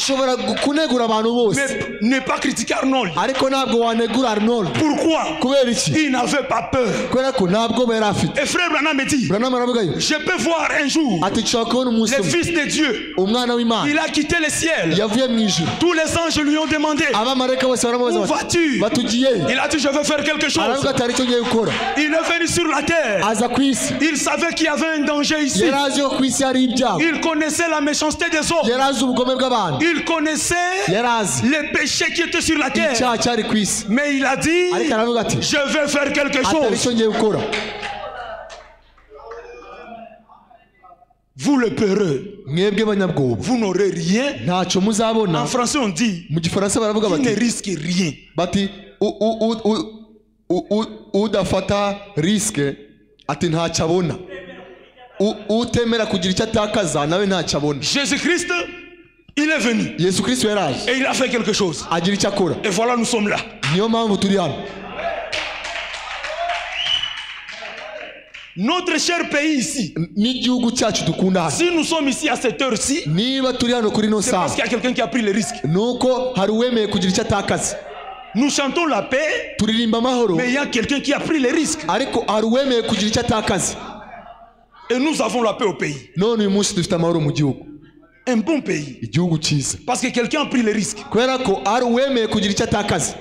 ne pas critiquer Arnold. Pourquoi? Il n'avait pas peur. Et Frère Branham me dit, je peux voir un jour le Fils de Dieu. Il a quitté le ciel. Tous les anges lui ont demandé, où vas-tu? Il a dit, je veux faire quelque chose. Il est venu sur la terre. Il savait qu'il y avait un danger ici. Il connaissait la méchanceté des hommes. Il connaissait les péchés qui étaient sur la terre. Mais il a dit, je vais faire quelque chose. Vous le peureux, vous n'aurez rien. En français on dit, qui ne risque rien. utemera kugira icyo atakaza nawe ntacyo abona. Jésus-Christ, il est venu. Yesu Kristo yaraje. Et il a fait quelque chose. Agira icyo akora. Et voilà, nous sommes là. Niyo mpamvu turi hano. Notre cher pays ici. N'igihugu cyacu dukunda hano. Si nous sommes ici à cette heure-ci, niba turi hano kuri no c'est saa, parce qu'il y a quelqu'un qui a pris le risque. nuko hari uwemeye kugira icyo atakaza. Nous chantons la paix, turirimba amahoro, mais il y a quelqu'un qui a pris le risque. ariko hari uwemeye kugira icyo atakaza. Et nous avons la paix au pays. None uyu munsi dufite amahoro mu gihugu. Un bon pays. Igihugu cyiza. Parce que quelqu'un a pris le risque. Kubera ko hari uwemeye kugira icyo atakaza.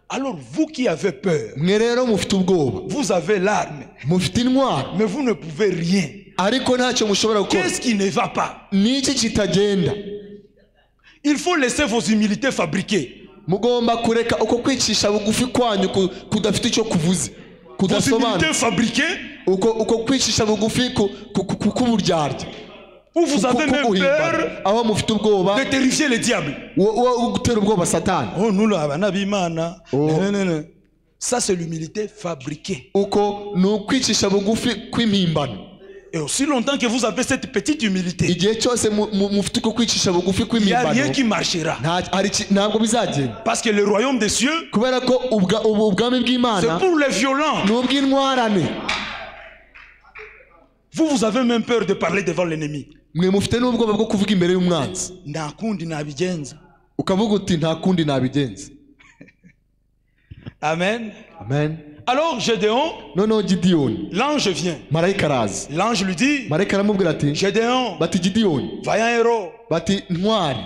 Alors vous qui avez peur, mwe rero mufite ubwoba, vous avez l'arme, mufite intwaro, mais vous ne pouvez rien. ariko ntacyo mushobora gukora. Qu'est-ce qui ne va pas? Niki kitagenda? Il faut laisser vos humilités fabriquer. Mugomba kureka uko kwicisha bugufi kwanyu kudafite icyo kuvuze, kudasobanura. Vos humilités fabriquer, uko kwicisha bugufi kuburyarya. Ou vous avez même peur aho mufite ubwoba de terrifier le diable. Gutera ubwoba Satani. Oh nous là banabimana. Ça c'est l'humilité fabriquée. Uko no kwicisha bugufi kw'impimbano. Et aussi longtemps que vous avez cette petite humilité, igihe cyose mufite uko kwicisha bugufi kw'impimbano, il n'y a rien qui marchera. Ntabwo bizagenda. Parce que le royaume des cieux, kubera ko ubwami bw'Imana, c'est pour les violents. n'ubw'intwarane. Vous avez même peur de parler devant l'ennemi. Mwe mufite n'ubwoba bwo kuvuga imbere y'umwanzi. Nta kundi nabigenza. Ukavuga uti nta kundi nabigenza. Amen. Amen. Alors Gédéon, Gideon, l'ange vient. Marayika araza. L'ange lui dit, Marayika aramubwira ati, Gédéon, bati Gideon, vaillant héros. bati ntwari.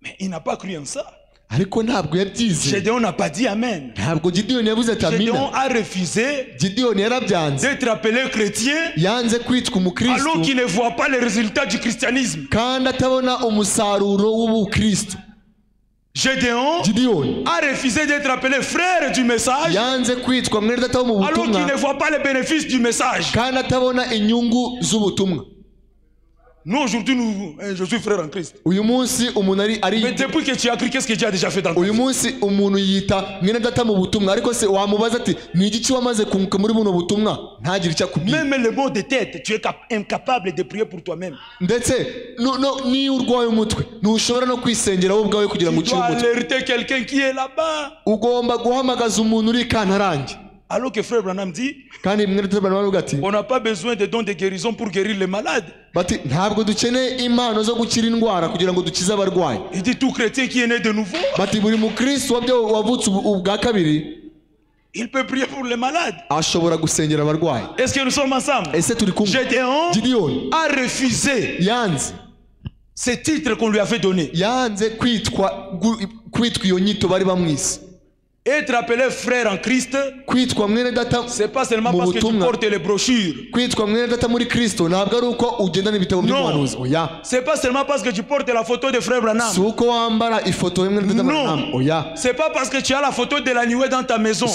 Mais il n'a pas cru en ça. Ariko ntabwo yabyize. Gédéon n'a pas dit amen. Ntabwo Gideon yavuze ati amina. Gédéon a refusé d'être appelé chrétien, yanze kwitwa umukristo, alors qu'il ne voit pas les résultats du christianisme. kandi atabona umusaruro w'ubukristo. Gédéon a refusé d'être appelé frère du message, yanze kwitwa mwene data wo mu butumwa, alors qu'il ne voit pas les bénéfices du message. kandi atabona inyungu z'ubutumwa. Nous aujourd'hui, je suis frère en Christ. Uyu munsi umuntu ari Mais depuis que tu as cru, qu'est-ce que Dieu a déjà fait dans ta vie? Uyu munsi umuntu yita mwene data mu butumwa, ariko se wamubaza ati ni igiki wamaze kunguka muri buno butumwa? Ntagire icyo akubwira. Même le mot de tête, tu es incapable de prier pour toi-même. Ndetse ni urwaye umutwe ntushobora no kwisengera wowe ubwawe kugira ngo ukire umutwe. Tu dois alerter quelqu'un qui est là-bas. Ugomba guhamagaza umuntu uri kantarange. Alors que frère Branham dit, on n'a pas besoin de dons de guérison pour guérir les malades. Il dit tout chrétien qui est né de nouveau, il peut prier pour les malades. Est-ce que nous sommes ensemble? Gédéon a refusé ce titre qu'on lui avait donné. Être appelé frère en Christ, c'est pas seulement parce que tu portes les brochures. Non, c'est pas seulement parce que tu portes la photo de frère Branham. Non, c'est pas parce que tu as la photo de la nuée dans ta maison. Non,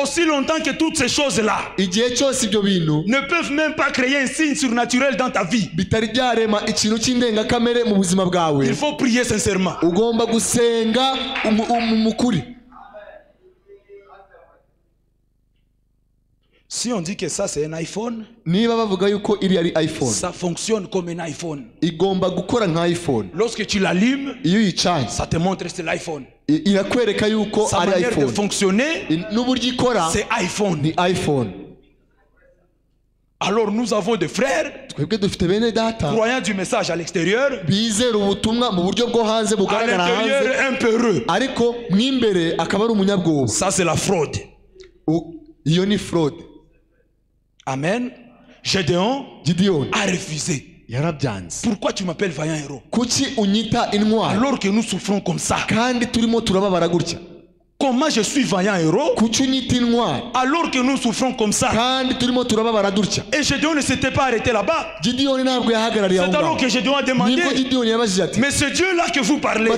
aussi longtemps que toutes ces choses-là ne peuvent même pas créer un signe surnaturel dans ta vie, il faut prier sincèrement. Si on dit que ça c'est un iPhone, ça fonctionne comme un iPhone. Lorsque tu l'allumes, ça te montre que c'est l'iPhone. Sa manière de fonctionner, c'est iPhone. Alors nous avons des frères croyant du message à l'extérieur, à l'intérieur un peu heureux. Ça c'est la fraude. Amen. Gédéon a refusé. Pourquoi tu m'appelles vaillant héros alors que nous souffrons comme ça? Comment je suis vaillant héros alors que nous souffrons comme ça? Et Gédéon ne s'était pas arrêté là-bas. C'est alors que Gédéon a demandé, mais ce Dieu-là que vous parlez,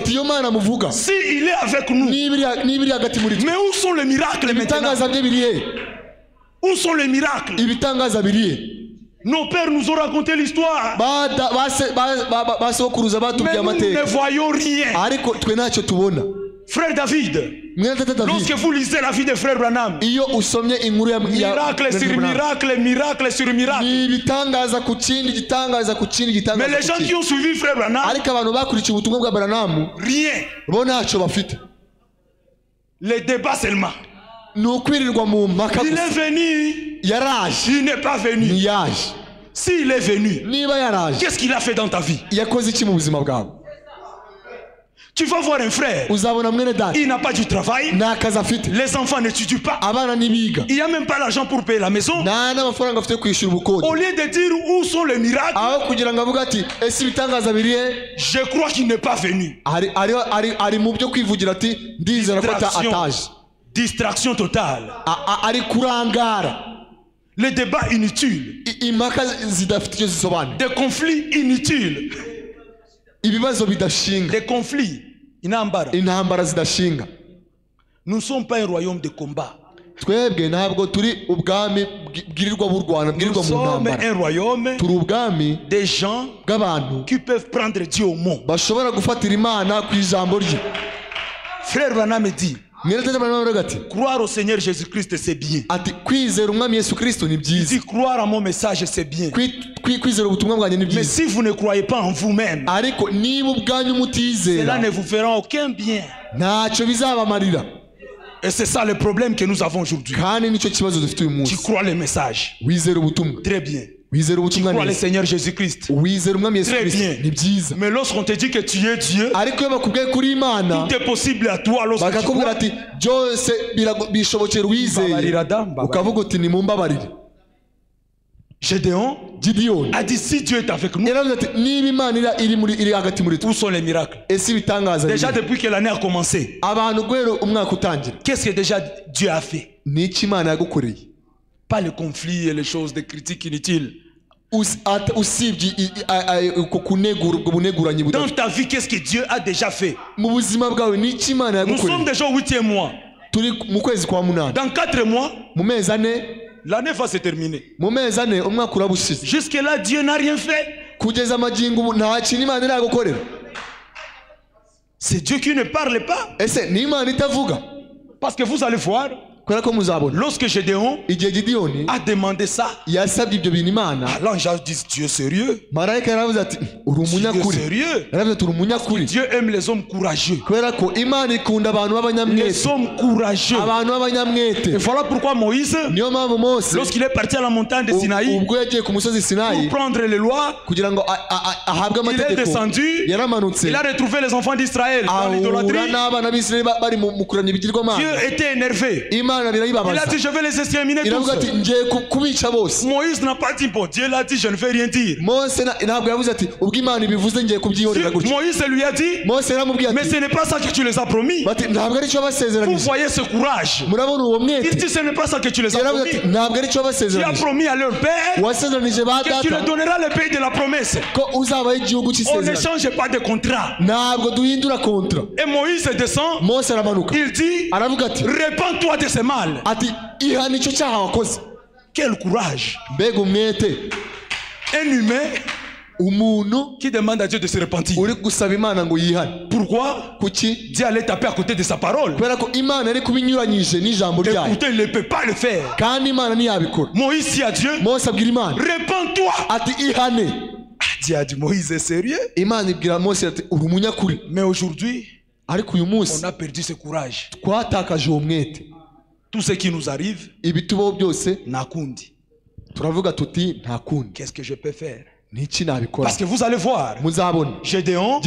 s'il est avec nous, mais où sont les miracles maintenant? Où sont les miracles? Nos pères nous ont raconté l'histoire, mais nous ne voyons rien. Frère David, lorsque vous lisez la vie de Frère Branham, miracle sur miracle, miracle sur miracle. Mais les gens qui ont suivi Frère Branham, rien. Les débats seulement. Il est venu, il n'est pas venu. S'il est venu, qu'est-ce qu'il a fait dans ta vie? Tu vas voir un frère, il n'a pas du travail, les enfants n'étudient pas, il n'y a même pas l'argent pour payer la maison. Au lieu de dire où sont les miracles, je crois qu'il n'est pas venu. Distraction totale. Les débats inutiles, des conflits inutiles, des conflits. Nous ne sommes pas un royaume de combat. Nous sommes un royaume des gens qui peuvent prendre Dieu au mot. Frère Branham me dit, croire au Seigneur Jésus-Christ c'est bien. Il dit croire à mon message c'est bien. Mais si vous ne croyez pas en vous-même, cela ne vous fera aucun bien. Et c'est ça le problème que nous avons aujourd'hui. Tu crois le message. Très bien. Tu crois le Seigneur Jésus-Christ. Très bien. Mais lorsqu'on te dit que tu es Dieu, tout est possible à toi lorsque tu crois. Gédéon a dit si Dieu est avec nous, où sont les miracles? Déjà depuis que l'année a commencé, qu'est-ce que déjà Dieu a fait? Pas les conflits et les choses, des critiques inutiles. Dans ta vie, qu'est-ce que Dieu a déjà fait? Nous sommes déjà au 8e mois. Dans 4 mois, l'année va se terminer. Jusque là, Dieu n'a rien fait. C'est Dieu qui ne parle pas. Parce que vous allez voir, lorsque Gédéon a demandé ça, l'ange a dit Dieu est sérieux. Dieu aime les hommes courageux. Les hommes courageux. Et voilà pourquoi Moïse, lorsqu'il est parti à la montagne de Sinaï pour prendre les lois, il est descendu, il a retrouvé les enfants d'Israël dans l'idolâtrie. Dieu était énervé. Il a dit je vais les exterminer tous. Moïse n'a pas dit bon, Dieu l'a dit je ne vais rien dire. Moïse lui a dit mais ce n'est pas ça que tu les as promis. Vous voyez ce courage. Il dit ce n'est pas ça que tu les as promis. Tu as promis à leur père que tu leur donneras le pays de la promesse. On ne change pas de contrat. Et Moïse descend, il dit répands-toi de ce mal. Quel courage. Un humain qui demande à Dieu de se repentir. Pourquoi? Dieu allait taper à côté de sa parole. Écoutez, il ne peut pas le faire. Moïse dit à Dieu, répands-toi. Dieu a dit, Moïse est sérieux. Mais aujourd'hui, on a perdu ce courage. Tout ce qui nous arrive, nakundi. Qu'est-ce que je peux faire? Parce que vous allez voir, Gédéon,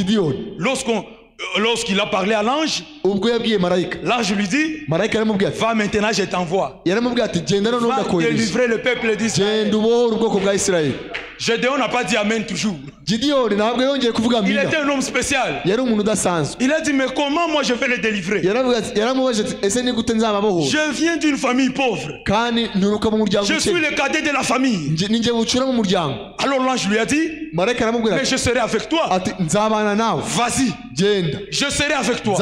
lorsqu'il a parlé à l'ange, l'ange lui dit, va maintenant, je t'envoie. Va délivrer le peuple d'Israël. Gédéon n'a pas dit Amen toujours. Il était un homme spécial. Il a dit mais comment moi je vais le délivrer? Je viens d'une famille pauvre. Je suis le cadet de la famille. Alors l'ange lui a dit mais je serai avec toi. Vas-y, je serai avec toi.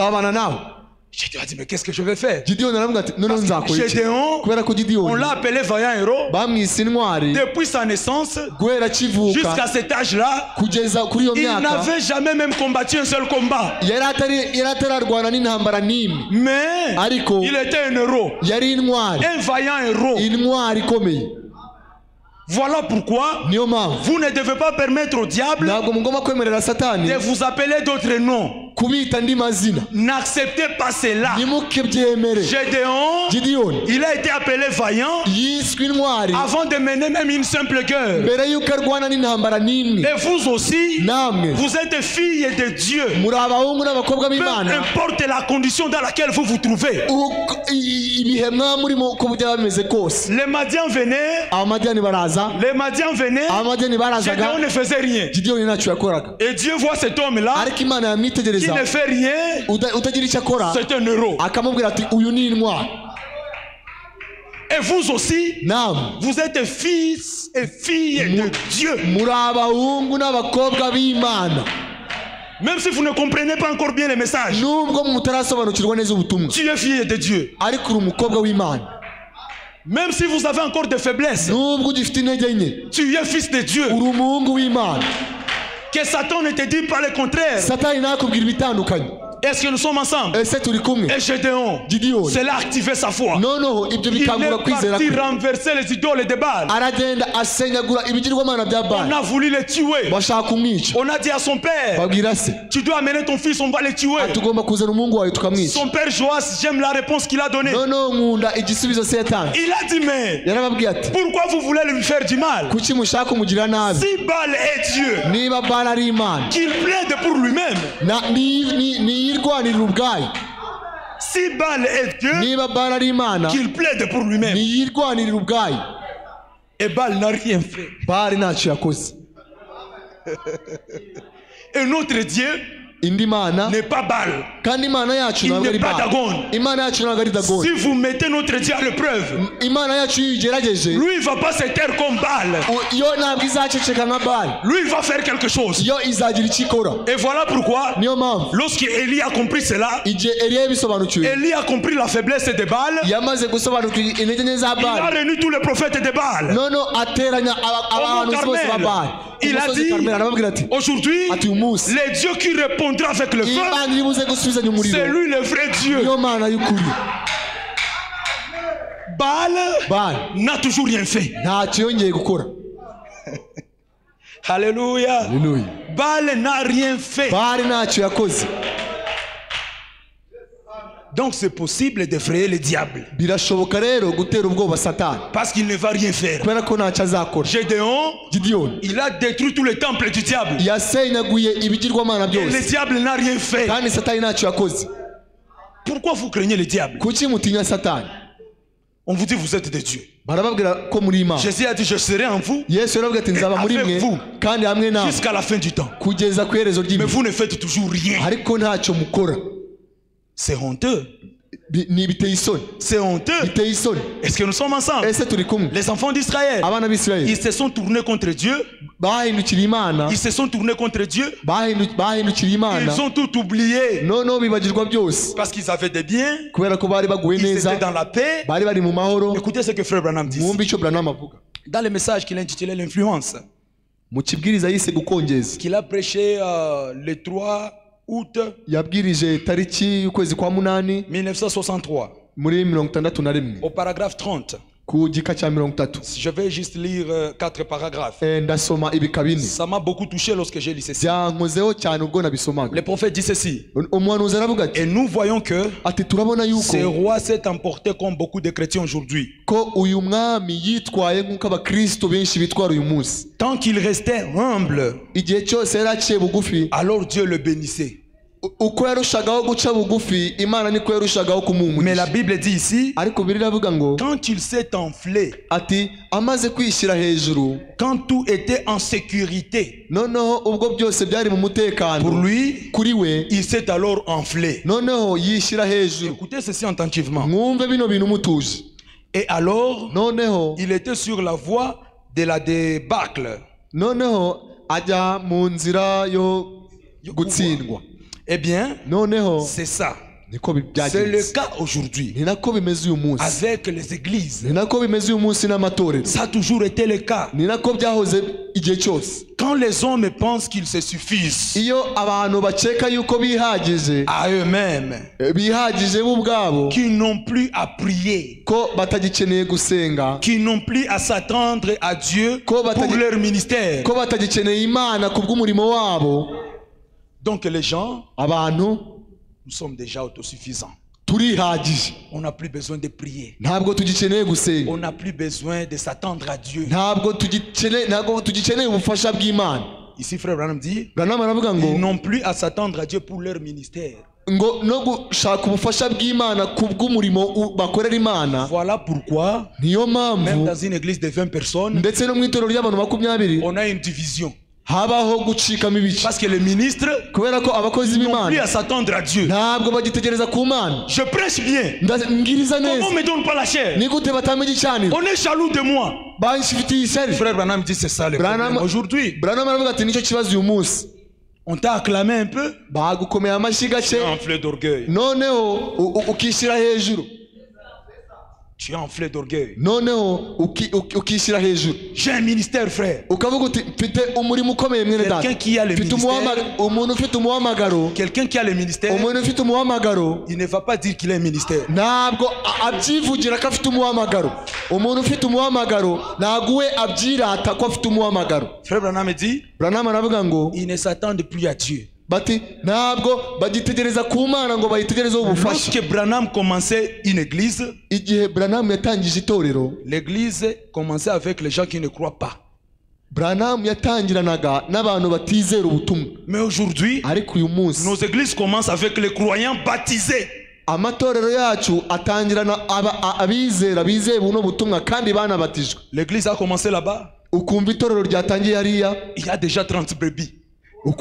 Gédéon a dit, mais qu'est-ce que je vais faire? Gédéon, on l'a appelé vaillant héros depuis sa naissance jusqu'à cet âge-là. Il n'avait jamais même combattu un seul combat. Mais il était un héros, un vaillant héros. Voilà pourquoi vous ne devez pas permettre au diable de vous appeler d'autres noms. N'acceptez pas cela. Gédéon, il a été appelé vaillant avant de mener même une simple guerre. Et vous aussi, vous êtes filles de Dieu. Peu importe la condition dans laquelle vous vous trouvez. Les Madians venaient. Les Madians venaient, Gédéon ne faisait rien. Et Dieu voit cet homme-là qui ne fait rien. C'est un héros. Et vous aussi, vous êtes fils et filles de Dieu. Même si vous ne comprenez pas encore bien les messages, tu es fille de Dieu. Même si vous avez encore des faiblesses, tu es fils de Dieu. Que Satan ne te dit pas le contraire. Est-ce que nous sommes ensemble? Et Gédéon, cela a activé sa foi. Il est parti renverser les idoles de Baal. On a voulu le tuer. On a dit à son père, tu dois amener ton fils, on va le tuer. Son père Joas, j'aime la réponse qu'il a donnée. Il a dit, mais pourquoi vous voulez lui faire du mal? Si Baal est Dieu, qu'il plaide pour lui-même. Si Baal est Dieu, qu'il plaide pour lui-même. Et Baal n'a rien fait. Et notre Dieu n'est pas Baal. Il n'est pas Dagon. Si vous mettez notre Dieu à l'épreuve, lui il va pas se taire comme Baal. Lui il va faire quelque chose. Et voilà pourquoi, lorsqu'Élie a compris cela, Élie a compris la faiblesse de Baal. Il a réuni tous les prophètes de Baal. Il a dit, aujourd'hui, les dieux qui répondront avec le feu, c'est lui le vrai Dieu. Baal n'a toujours rien fait. Alléluia. Baal n'a rien fait. Donc c'est possible d'effrayer le diable. Parce qu'il ne va rien faire. Gédéon, il a détruit tous les temples du diable. Et le diable n'a rien fait. Pourquoi vous craignez le diable? On vous dit vous êtes des dieux. Jésus a dit je serai en vous et avec vous jusqu'à la fin du temps. Mais vous ne faites toujours rien. C'est honteux. C'est honteux. Est-ce que nous sommes ensemble? Les enfants d'Israël, ils se sont tournés contre Dieu. Ils se sont tournés contre Dieu. Ils ont tout oublié. Parce qu'ils avaient des biens. Ils étaient dans la paix. Écoutez ce que Frère Branham dit. Dans le message qu'il a intitulé l'influence, qu'il a prêché le 3 août 1963 au paragraphe 30. Je vais juste lire 4 paragraphes. Ça m'a beaucoup touché lorsque j'ai lu ceci. Le prophète dit ceci. Et nous voyons que ce roi s'est emporté comme beaucoup de chrétiens aujourd'hui. Tant qu'il restait humble, alors Dieu le bénissait. Mais la Bible dit ici, quand il s'est enflé, quand tout était en sécurité, pour lui, il s'est alors enflé. Écoutez ceci attentivement. Et alors, il était sur la voie de la débâcle. Eh bien, c'est ça. C'est le cas aujourd'hui avec les églises. Ça a toujours été le cas. Quand les hommes pensent qu'ils se suffisent à eux-mêmes, qu'ils n'ont plus à prier, qu'ils n'ont plus à s'attendre à Dieu pour leur ministère. Donc les gens, nous sommes déjà autosuffisants. On n'a plus besoin de prier. On n'a plus besoin de s'attendre à Dieu. Ici, frère Branham dit, ils n'ont plus à s'attendre à Dieu pour leur ministère. Voilà pourquoi, même dans une église de 20 personnes, on a une division. Parce que les ministres n'ont plus à s'attendre à Dieu. Je prêche bien. Comment on ne me donne pas la chair? On est jaloux de moi. Frère Branham dit c'est ça le problème. Aujourd'hui, on t'a acclamé un peu. Tu es enflé d'orgueil. Tu es enflé d'orgueil. J'ai un ministère, frère. Quelqu'un qui a le ministère, il ne va pas dire qu'il a un ministère. Frère Branham dit, il ne s'attendent plus à Dieu. Lorsque Branham commençait une église, l'église commençait avec les gens qui ne croient pas. Mais aujourd'hui, nos églises commencent avec les croyants baptisés. L'église a commencé là-bas. Il y a déjà 30 brebis. On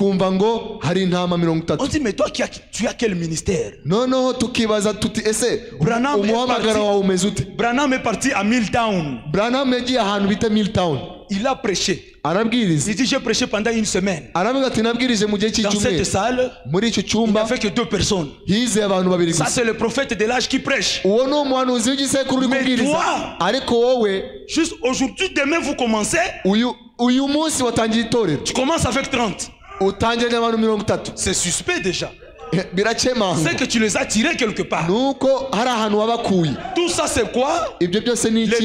dit mais toi tu as quel ministère? Branham est parti à Milltown. Il a prêché. Il dit j'ai prêché pendant une semaine. Dans cette salle, il n'y avait que 2 personnes. Ça c'est le prophète de l'âge qui prêche. Mais toi, juste aujourd'hui, demain vous commencez. Tu commences avec 30. C'est suspect déjà. C'est que tu les as tirés quelque part. Tout ça c'est quoi? Les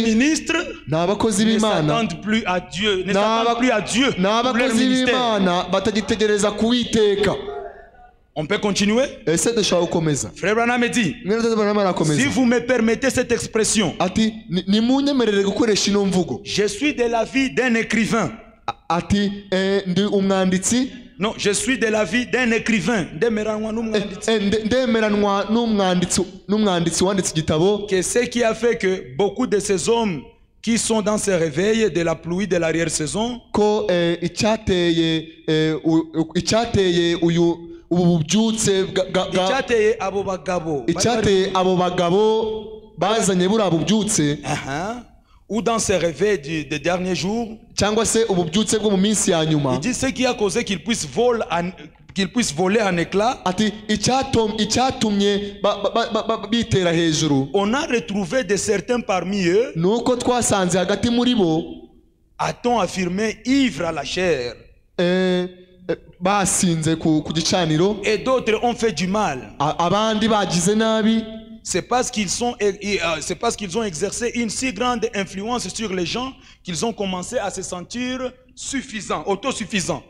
ministres ne s'attendent plus à Dieu. Ne s'attendent plus à Dieu pour leur ministère. On peut continuer? Frère Branham dit, si vous me permettez cette expression, je suis de l'avis d'un écrivain. Non, je suis de l'avis d'un écrivain. Que ce qui a fait que beaucoup de ces hommes qui sont dans ce réveil de la pluie de l'arrière-saison, ou dans ces réveils des derniers jours, il dit ce qui a causé qu'ils puissent voler en éclats. On a retrouvé de certains parmi eux, a-t-on affirmé, ivres à la chair. Et d'autres ont fait du mal. C'est parce qu'ils ont exercé une si grande influence sur les gens qu'ils ont commencé à se sentir suffisants, autosuffisants.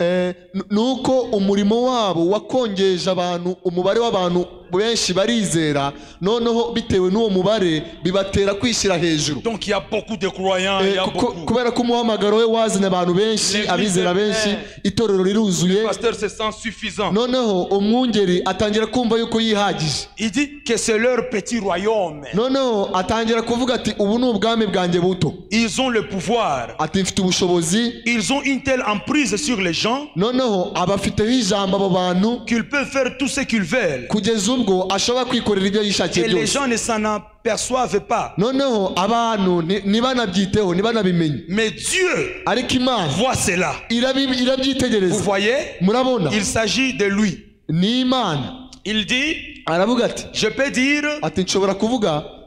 Donc il y a beaucoup de croyants, il y a beaucoup. Le pasteur se sent suffisant. Il dit que c'est leur petit royaume. Ils ont le pouvoir. Ils ont une telle emprise sur les gens qu'ils peuvent faire tout ce qu'ils veulent. Et les gens ne s'en aperçoivent pas. Mais Dieu voit cela. Vous voyez, il s'agit de lui. Il dit, je peux dire,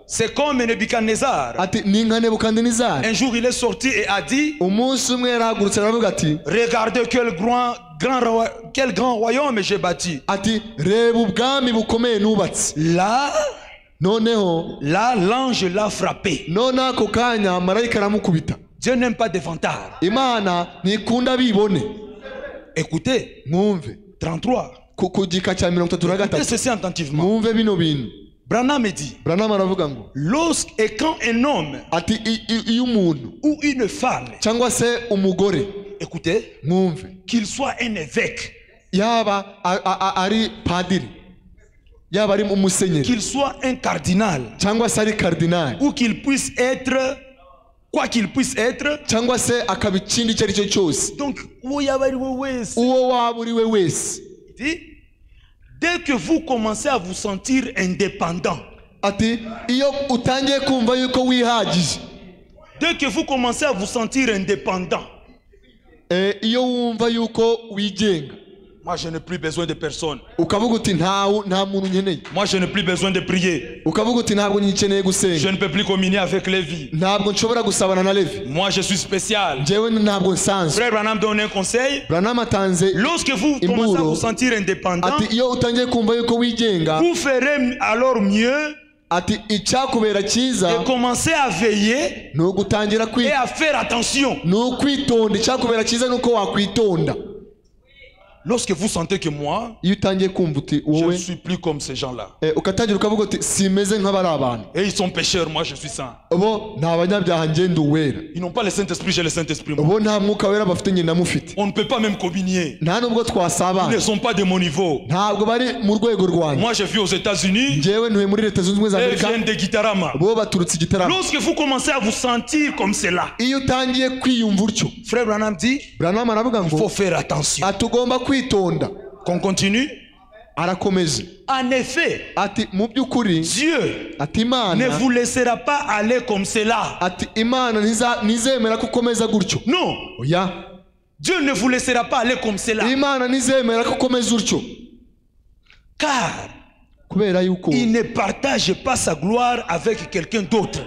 c'est comme Nebuchadnezzar. Un jour il est sorti et a dit, regardez quel grand royaume j'ai bâti. Là, l'ange l'a frappé. Dieu n'aime pas des vantards. Écoutez, 33. Écoutez ceci attentivement. Branham me dit, et quand un homme ou une femme, écoutez, qu'il soit un évêque, qu'il soit un cardinal, ou qu'il puisse être, quoi qu'il puisse être, donc, dès que vous commencez à vous sentir indépendant, dès que vous commencez à vous sentir indépendant, moi je n'ai plus besoin de personne. Moi je n'ai plus besoin de prier. Je ne peux plus communier avec Lévi. Moi je suis spécial. Frère Branham donne un conseil. Lorsque vous commencez à vous sentir indépendant, vous ferez alors mieux et commencer à veiller et à faire attention. Lorsque vous sentez que moi, je ne suis plus comme ces gens-là. Et ils sont pécheurs, moi je suis saint. Ils n'ont pas le Saint-Esprit, j'ai le Saint-Esprit. On ne peut pas même communier. Ils ne sont pas de mon niveau. Moi je vis aux États-Unis et ils viennent de Gitarama. Lorsque vous commencez à vous sentir comme cela, Frère Branham dit, il faut faire attention. Qu'on continue. En effet, Dieu ne vous laissera pas aller comme cela. Non. Dieu ne vous laissera pas aller comme cela. Car il ne partage pas sa gloire avec quelqu'un d'autre.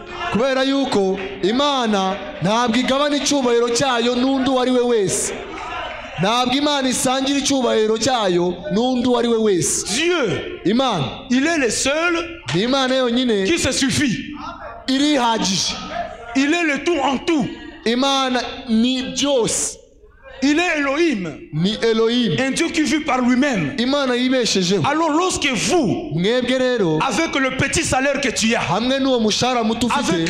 Dieu, il est le seul qui se suffit. Il est le tout en tout. Il est Elohim, un Dieu qui vit par lui-même. Alors lorsque vous, avec le petit salaire que tu as, avec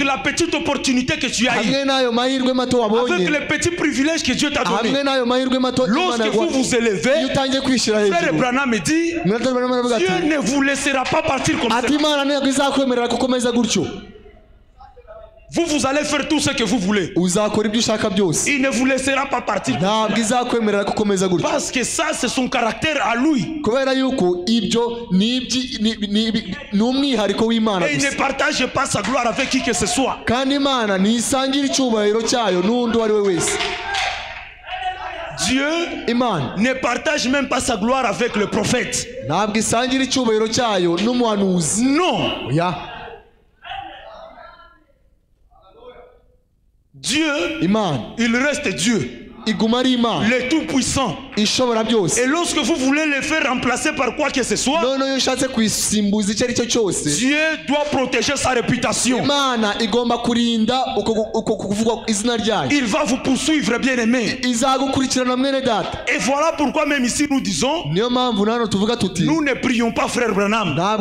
la petite opportunité que tu as eue, avec les petits privilèges que Dieu t'a donné, lorsque vous vous élevez, Frère Branham me dit, Dieu ne vous laissera pas partir comme ça. Vous allez faire tout ce que vous voulez. Il ne vous laissera pas partir. Parce que ça, c'est son caractère à lui. Et il ne partage pas sa gloire avec qui que ce soit. Dieu ne partage même pas sa gloire avec le prophète. Non. Dieu, il reste Dieu. Le tout-puissant. Et lorsque vous voulez le faire remplacer par quoi que ce soit, Dieu doit protéger sa réputation. Il va vous poursuivre, bien aimé. Et voilà pourquoi même ici nous disons, nous ne prions pas Frère Branham. Frère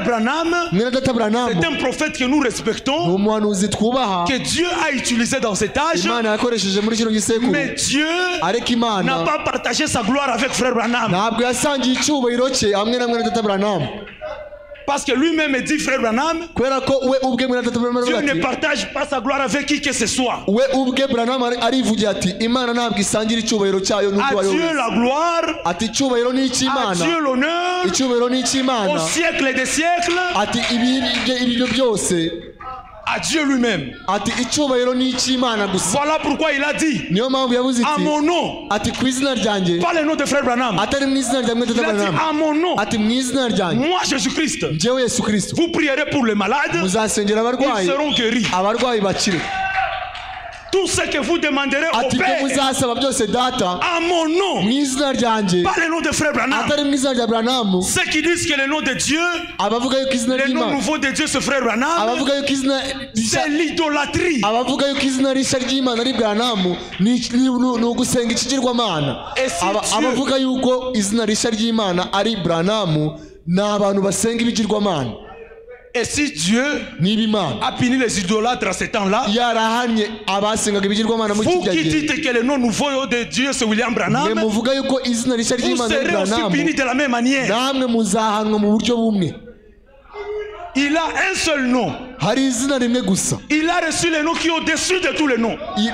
Branham, c'est un prophète que nous respectons, que Dieu a utilisé dans cet âge. Mais Dieu n'a pas partagé sa gloire avec Frère Branham. Parce que lui-même dit, Frère Branham, Dieu ne partage pas sa gloire avec qui que ce soit. À Dieu la gloire, à Dieu l'honneur, au siècle des siècles. à Dieu lui-même. Voilà pourquoi il a dit à mon nom, pas le nom de frère Branham. Il a dit à mon nom, moi Jésus-Christ, vous prierez pour les malades, ils seront guéris. Tout ce que vous demanderez au Père à mon nom, pas le nom de frère Branham. Ceux qui disent que le nom de Dieu, le nom nouveau de Dieu c'est frère Branham, c'est l'idolâtrie. Et si Dieu a puni les idolâtres à ce temps-là, vous qui dites que le nom nouveau de Dieu c'est William Branham, vous serez aussi punis de la même manière. Il a un seul nom. Il a reçu le nom qui est au-dessus de tous les noms. Et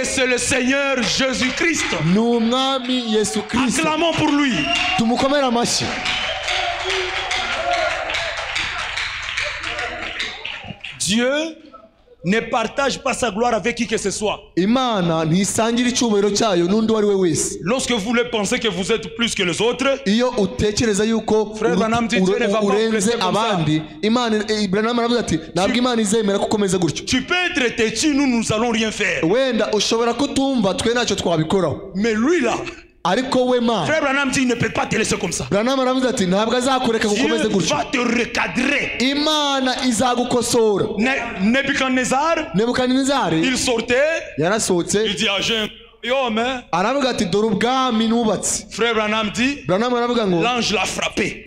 c'est le Seigneur Jésus-Christ. Acclamons pour lui. Dieu ne partage pas sa gloire avec qui que ce soit. Lorsque vous le pensez que vous êtes plus que les autres, frère Branham dit Dieu ne va pas vous laisser comme ça. Tu peux être têtu, nous allons rien faire. Mais lui là, frère Branham dit il ne peut pas te laisser comme ça. Dieu va te recadrer. Nebuchadnezzar, il sortait, il dit à Jean, frère Branham dit l'ange l'a frappé.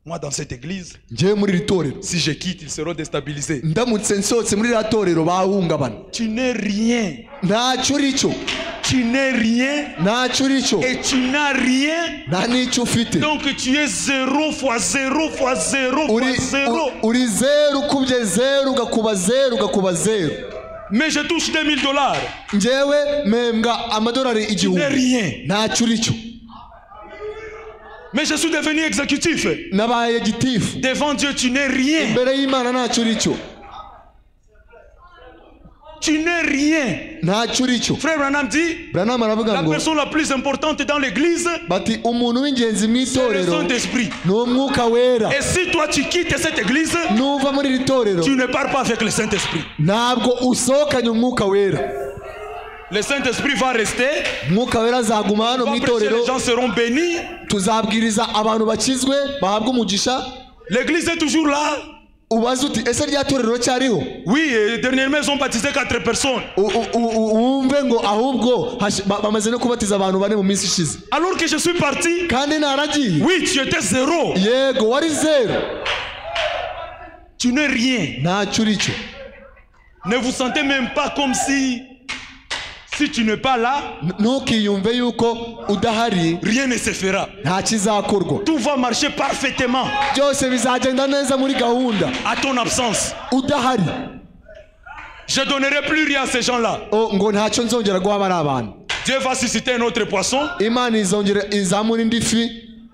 Moi dans cette église, si je quitte, ils seront déstabilisés. Tu n'es rien. Tu n'es rien. Et tu n'as rien. Donc tu es 0 fois 0 fois 0 fois 0. Mais je touche $2000. Tu n'es rien. Mais je suis devenu exécutif. Devant Dieu, tu n'es rien. Tu n'es rien. Frère Branham dit la personne la plus importante dans l'église, c'est le Saint-Esprit. Et si toi tu quittes cette église, tu ne pars pas avec le Saint-Esprit. Le Saint-Esprit va rester. Les gens seront bénis. L'église est toujours là. Oui, dernièrement ils ont baptisé 4 personnes. Alors que je suis parti, oui, tu étais 0. Tu n'es rien. Ne vous sentez même pas comme si tu n'es pas là, rien ne se fera. Tout va marcher parfaitement à ton absence. Je ne donnerai plus rien à ces gens-là. Dieu va susciter un autre poisson et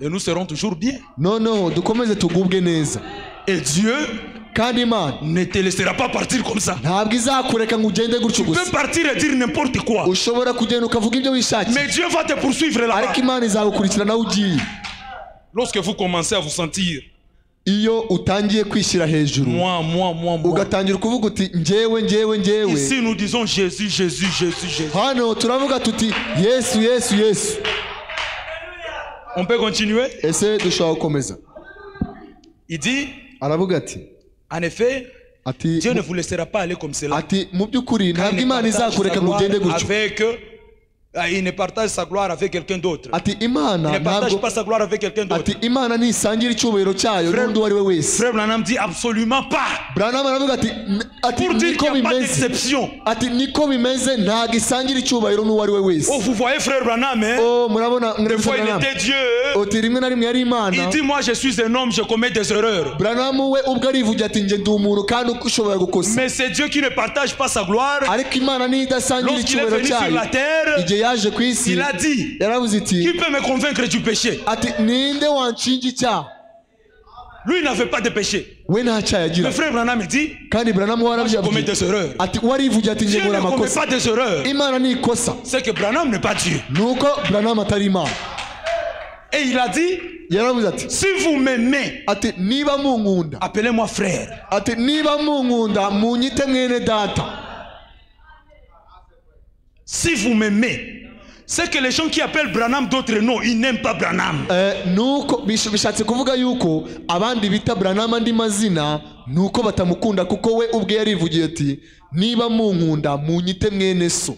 nous serons toujours bien. Et Dieu ne te laissera pas partir comme ça. Tu peux partir et dire n'importe quoi. Mais Dieu va te poursuivre là-bas. Lorsque vous commencez à vous sentir moi. Ici nous disons Jésus, Jésus, Jésus, Jésus. On peut continuer? Il dit en effet, Dieu ne vous laissera pas aller comme cela. Il ne partage sa gloire avec quelqu'un d'autre. Il ne partage pas sa gloire avec quelqu'un d'autre. Frère Branham dit absolument pas. Pour dire qu'il n'y a pas d'exception. Oh, vous voyez frère Branham, des fois il était Dieu. Il dit moi je suis un homme, je commets des erreurs. Mais c'est Dieu qui ne partage pas sa gloire. Lorsqu'il est venu sur la terre, il a dit qui peut me convaincre du péché? Lui n'avait pas de péché. Le frère Branham dit, je commets des erreurs. Dieu ne commet pas des erreurs. C'est que Branham n'est pas Dieu. Et il a dit, si vous m'aimez, appelez-moi frère. Si vous m'aimez, c'est que les gens qui appellent Branham d'autres noms, ils n'aiment pas Branham. bishatse kuvuga yuko abandi bita Branham andi mazina nuko batamukunda kuko we ubwe yarivugiye ati niba munkunda munyite mwene so.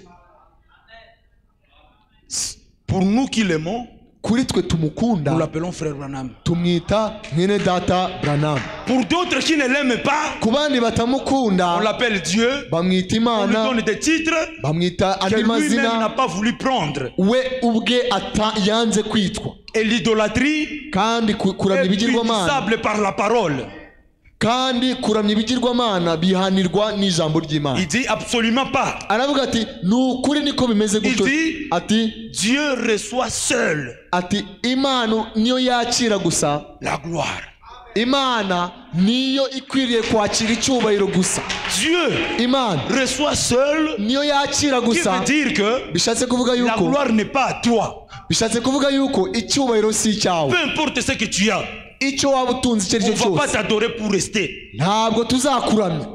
Pour nous qui l'aimons, kuri twe tumukunda, nous l'appelons frère Branham. Tumwita mwene data Branham. Pour d'autres qui ne l'aiment pas, kubandi batamukunda, on l'appelle Dieu. Bamwita Imana. On lui donne des titres bamwita andi mazina que lui-même n'a pas voulu prendre. We ubwe yanze kwitwa. Et l'idolâtrie kandi kuramya ibigirwamana est punissable par la parole. Kandi kuramya ibigirwamana bihanirwa n'ijambo ry'Imana. Il dit absolument pas. Aravuga ati nukuri niko bimeze gutyo. Ati Dieu reçoit seul. Ati Imana niyo yakira gusa la gloire. Imana niyo ikwiriye kwakira icyubahiro gusa. Dieu Imana reçoit seul niyo yakira gusa. Qui veut dire que bishatse kuvuga yuko la gloire n'est pas à toi. Bishatse kuvuga yuko icyubahiro si icyawe. Peu importe ce que tu as. Icyo waba utunze icyo aricyo cyose. On va pas t'adorer pour rester. Ntabwo tuzakuramya.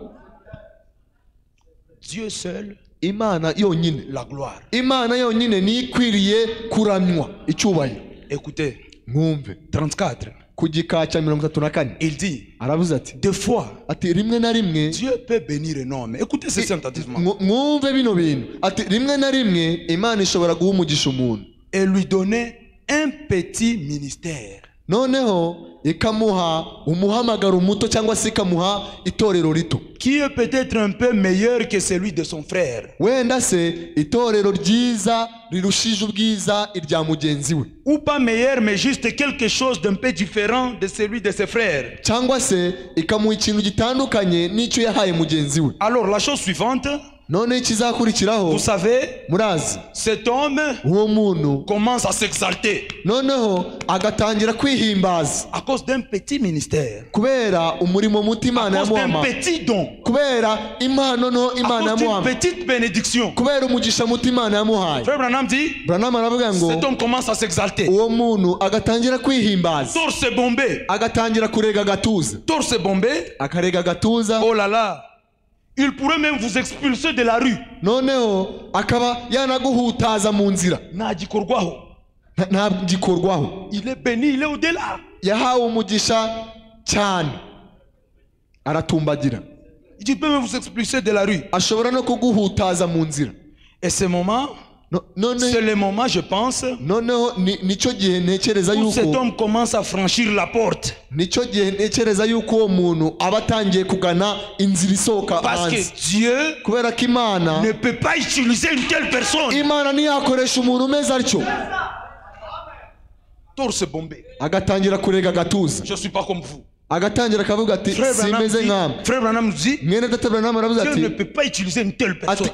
Dieu seul. Imana yonyine. La gloire. Imana yonyine ni ikwiriye kuramywa icyubahiro. Écoutez. Mwumve. 34. Ku gika cya 34. Il dit. Aravuze ati. Deux fois. Ati rimwe na rimwe. Dieu peut bénir un homme. Écoutez ceci attentivement. Mwumve bino bintu. Ati rimwe na rimwe Imana ishobora guha umugisha umuntu. Et lui donner un petit ministère. Noneho ikamuha umuhamagaro muto cyangwa se ikamuha itorero rito. Qui est peut-être un peu meilleur que celui de son frère. Wenda se itorero ryiza rirushije ubwiza irya mugenzi we. Ou pas meilleur mais juste quelque chose d'un peu différent de celui de ses frères. Cyangwa se ikamuha ikintu gitandukanye n'icyo yahaye mugenzi we. Alors la chose suivante. None ikizakurikiraho, vous savez, murazi, cet homme uwo muntu commence à s'exalter. Noneho agatangira kwihimbaza à cause d'un petit ministère. Kubera umurimo muti Imana yamuha. À cause d'un petit don. Kubera impano no Imana yamuha. À cause d'une petite bénédiction. Kubera umugisha muti Imana yamuhaye. Frère Branham dit, Branham aravuga ngo cet homme commence à s'exalter. Uwo muntu agatangira kwihimbaza. Torse bombé. Agatangira kurega gatuza. Torse bombé. Akarega gatuza. Oh là là. Il pourrait même vous expulser de la rue. Noneho akaba yanaguhutaza mu nzira. Ntagikorwaho. Ntagikorwaho. Il est béni, il est au-delà. Yahawe umugisha cyane. Aratumbagira. Il peut même vous expulser de la rue. Ashobora no kuguhutaza mu nzira. Et ce moment, c'est le moment, je pense, où cet homme commence à franchir la porte. Parce que Dieu ne peut pas utiliser une telle personne. Torse bombé. Je ne suis pas comme vous. Frère Branham nous dit, Dieu ne peut pas utiliser une telle personne.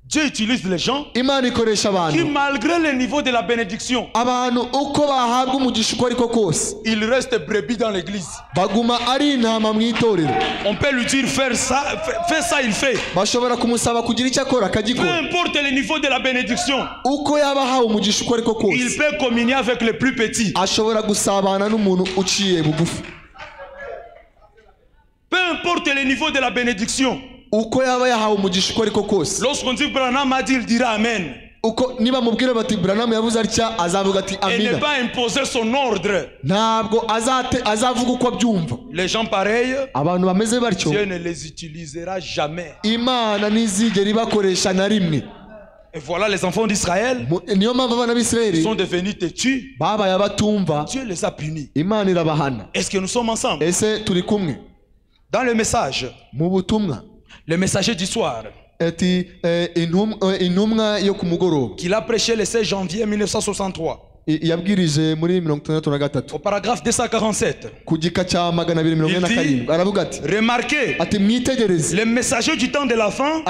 Dieu utilise les gens qui, malgré le niveau de la bénédiction, ils restent brebis dans l'église. On peut lui dire fais ça, il fait. Peu importe le niveau de la bénédiction, il peut communier avec les plus petits. Peu importe le niveau de la bénédiction. Lorsqu'on dit Branham a dit, il dira Amen. Et ne pas imposer son ordre. Les gens pareils, Dieu ne les utilisera jamais. Et voilà les enfants d'Israël, ils sont devenus têtus. Dieu les a punis. Est-ce que nous sommes ensemble? Dans le message, le messager du soir, qu'il a prêché le 16 janvier 1963, au paragraphe 247, il dit, remarquez, le messager du temps de la fin,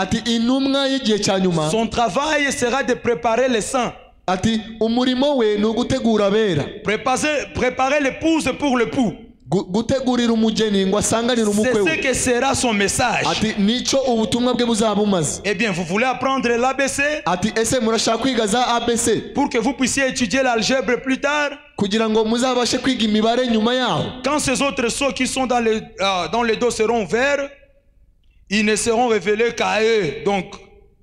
son travail sera de préparer les saints ati umurimo we no gutegura bera. Préparer l'épouse pour l'époux. Gutegurira umugeni ngo asanganire umukwe we. C'est ce que sera son message. Ati nico ubutumwa bwe buzabumaze. Eh bien, vous voulez apprendre l'ABC? Ati ese murashaka kwiga za ABC pour que vous puissiez étudier l'algèbre plus tard? Kugira ngo muzabashe kwiga imibare nyuma yaho. Quand ces autres sceaux qui sont dans les dos seront verts, ils ne seront révélés qu'à eux, donc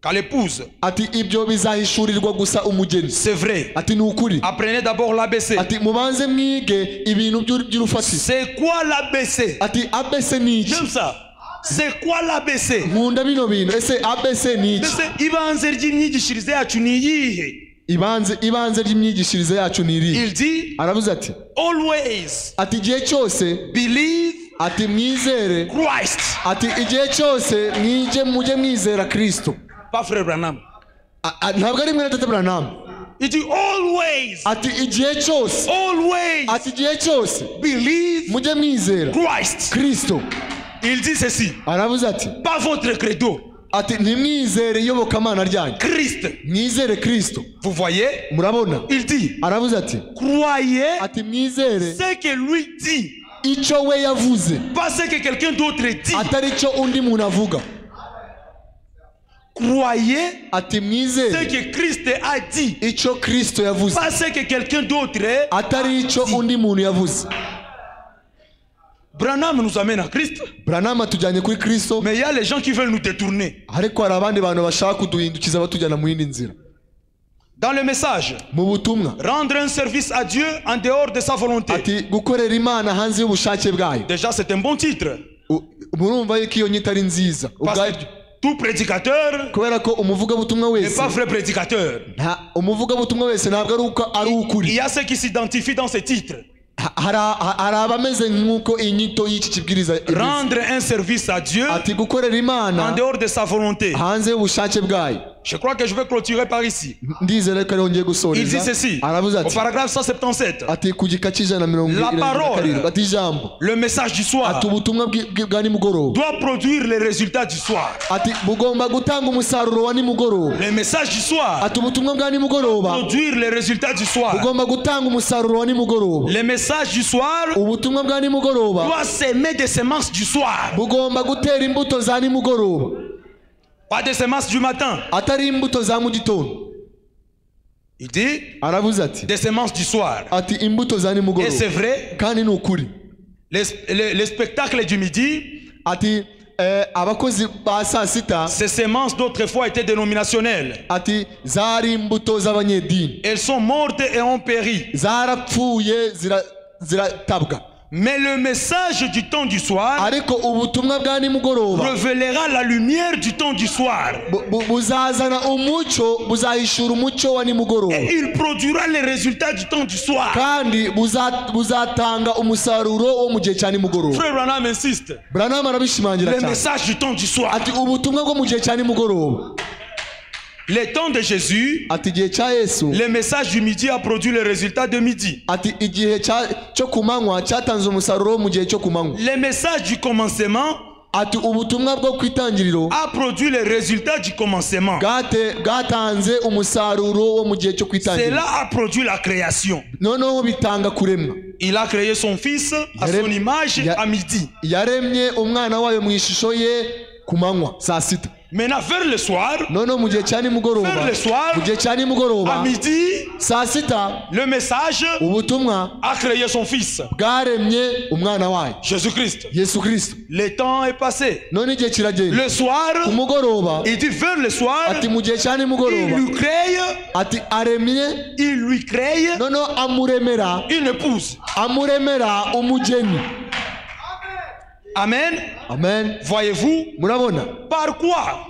qu'à l'épouse. Ati ibyo bizahishurirwa gusa umugeni. C'est vrai. Ati nukuri. Apprenez d'abord l'ABC. Ati mubanze mwige ibintu by'urufatiro. C'est quoi l'ABC? Ati ABC ni iki? J'aime ça. C'est quoi l'ABC? Nkunda bino bintu. Ese ABC ni iki? Ibanze ry'imyigishirize yacu ni iyihe? Ibanze ry'imyigishirize yacu ni irihe? Il dit, aravuze ati always, ati igihe cyose believe, ati mwizere Christ. Ati igihe cyose mujye mwizera Kristo. Pas frère Branham. Ntabwo ari mwene Tata Branham. Il dit always. Ati igihe cyose. Always. Ati igihe cyose believe, mujye mwizera Kristo. Il dit ceci. Aravuze ati pas votre credo. Ati ntimwizere iyobokamana ryanyu. Christ. Mwizere Kristo. Vous voyez? Murabona? Il dit. Aravuze ati croyez. Ati mwizere ce que lui dit. Icyo we yavuze. Pas ce que quelqu'un d'autre dit. Atari cyo undi muntu avuga. Croyez ati mwizere ce que Christ a dit. Icyo Kristo yavuze. Pas ce que quelqu'un d'autre atari icyo undi muntu yavuze. Branham nous amène à Christ. Branham atujyanye kuri Kristo. Mais il y a les gens qui veulent nous détourner. Ariko hari abandi bantu bashaka kuduhindukiza batujyana mu yindi nzira. Dans le message, mu butumwa, rendre un service à Dieu en dehors de sa volonté. Ati gukorera Imana hanze y'ubushake bwayo. Déjà c'est un bon titre. Murumva yuko iyo nyita ari nziza. Tout prédicateur kubera ko umuvugabutumwa wese n'est pas vrai prédicateur. Umuvugabutumwa wese ntabwo ari ukuri. Il y a ceux qui s'identifient dans ces titres. Harabameze nkuko inyito y'iki kibwiriza. Rendre un service à Dieu ati gukorera Imana en dehors de sa volonté. Hanze y'ubushake bwayo. Je crois que je vais clôturer par ici. Il dit ceci au paragraphe 177. La parole, le message du soir doit produire les résultats du soir. Le message du soir doit produire les résultats du soir. Le message du soir doit s'aimer des semences du soir. Pas des semences du matin. Il dit des semences du soir. Et c'est vrai. Les spectacles du midi, ces semences d'autrefois étaient dénominationnelles. Elles sont mortes et ont péri. Mais le message du temps du soir révélera la lumière du temps du soir. Et il produira les résultats du temps du soir. Frère Branham insiste. Le message du temps du soir. Les temps de Jésus, le message du midi a produit le résultat de midi. Le message du commencement a produit les résultats du commencement. Cela a produit la création. Il a créé son fils à son image à midi. Maintenant, vers le soir, à midi, le message a créé son fils, Jésus-Christ. Le temps est passé. Le soir, il dit vers le soir, il lui crée une épouse. Amen. Amen. Voyez-vous? Par quoi?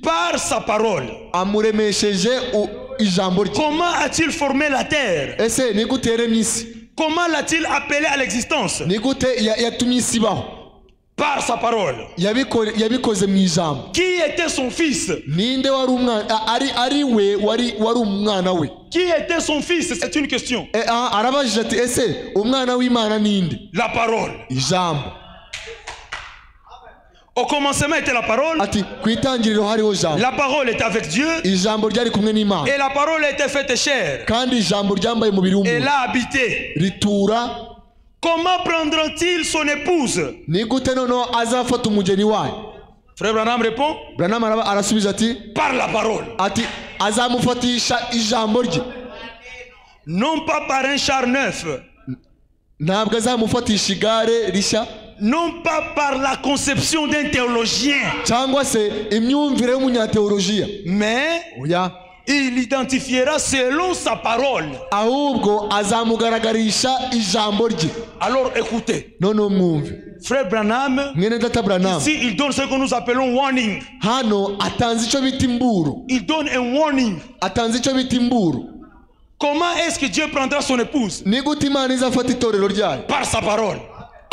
Par sa parole. Comment a-t-il formé la terre? Comment l'a-t-il appelé à l'existence? Par sa parole. Qui était son fils? Qui était son fils? C'est une question. La parole. Au commencement était la parole. Ati kwitangiriro hariho jambo. La parole était avec Dieu. Ijambo ryari kumwe n'Imana. Et la parole était faite chair. Kandi ijambo ryambaye umubiri w'umuntu. Elle a habité. Ritura. Comment prendra-t-il son épouse? Ni gute noneho azafata umugeni wayo? Frère Branham répond. Branham arasubiza ati par la parole. Ati azamufatisha ijambo rye. Non pas par un char neuf. Ntabwo azamufatisha igare rishya. Non pas par la conception d'un théologien. Cyangwa se imyumvire y'umunyateologiya. Mais il identifiera selon sa parole. Ahubwo azamugaragarisha ijambo rye. Alors écoutez. Nono mwumve. Frère Branham, ici il donne ce que nous appelons warning. Hano atanze icyo bita imburu. Il donne un warning. Atanze icyo bita imburu. Comment est-ce que Dieu prendra son épouse? Ni gute Imana izafata itorero ryayo? Par sa parole.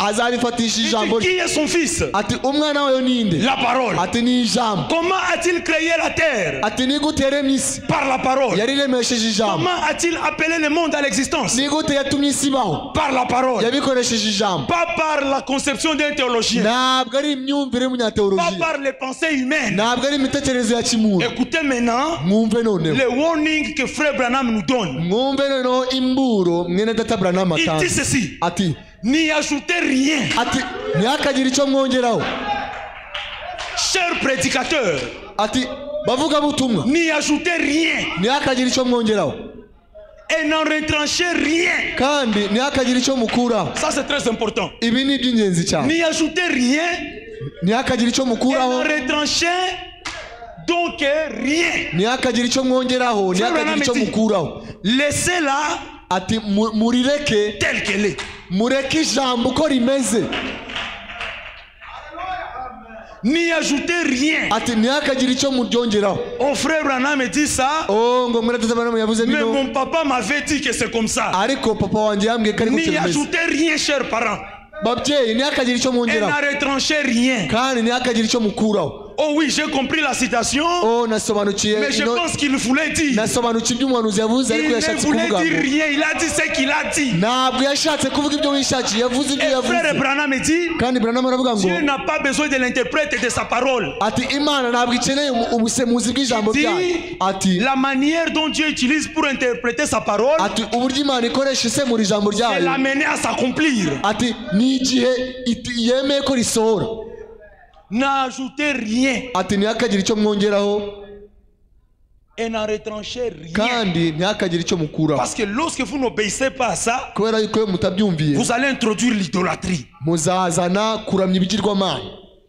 Azarifatisha ijambo. Qui est son fils? Ati umwana wayo ninde? La parole. Ati ni ijambo. Comment a-t-il créé la terre? Ati ni gute yaremye isi? Par la parole. Yariremesheje ijambo. Comment a-t-il appelé le monde à l'existence? Ni gute yatumye isi baho? Par la parole. Yabikoresheje ijambo. Pas par la conception d'un théologien. Ntabwo ari imyumvire y'umunyateologiya. Pas par les pensées humaines. Ntabwo ari imitekerereze ya kimuntu. Écoutez maintenant. Mwumve noneho. Le warning que Frère Branham nous donne. Mwumve noneho imburo mwene data Branham atanze. Il dit ceci. Ati n'y ajoutez rien. Ati ntihakagire icyo mwongeraho. Cher prédicateur. Ati bavuga butumwa. N'y ajoutez rien. Ntihakagire icyo mwongeraho. Et n'en retranchez rien. Kandi ntihakagire icyo mukuraho. Ça c'est très important. Ibi ni iby'ingenzi cyane. N'y ajoutez rien. Ntihakagire icyo mukuraho. Et n'en retranchez donc rien. Ntihakagire icyo mwongeraho. Ntihakagire icyo mukuraho. Laissez-la. Ati murireke tel qu'elle est. Mureke ijambo uko rimeze. N'y ajoutez rien. Ati ntihakagire icyo muryongeraho. Oh frère Branham dit ça. Oh ngo mwene data Branham yavuze bino. Mais mon papa m'avait dit que c'est comme ça. Ariko papa wanjye yambwiye ko ari gutyo bimeze. N'y ajoutez rien chers parents. Babyeyi ntihakagire icyo mwongeraho. Et n'en retranchez rien. Kandi ntihakagire icyo mukuraho. Oh oui, j'ai compris la citation. Oh nasobanukiye. Mais je pense qu'il voulait dire. Nasobanukiye ibyo umuhanuzi yavuze ariko yashatse kuvuga. Il ne voulait dire rien, il a dit ce qu'il a dit. Ntabwo yashatse kuvuga ibyo wishakiye, yavuze ibyo yavuze. Frère Branham dit. Kandi Branham aravuga ngo Dieu n'a pas besoin de l'interprète de sa parole. Ati Imana ntabwo ikeneye ubusemuzi bw'ijambo ryayo. Ati la manière dont Dieu utilise pour interpréter sa parole. Ati uburyo Imana ikoresha isemura ijambo ryayo. C'est l'amener à s'accomplir. Ati ni igihe yemeye ko risohora. N'ajoutez rien. Ati ntihakagire icyo mwongeraho. Et n'en retranchez rien. Kandi ntihakagire icyo mukuraho. Parce que lorsque vous n'obéissez pas à ça, kubera yuko mutabyumviye, vous allez introduire l'idolâtrie. Muzazana kuramya ibigirwamana.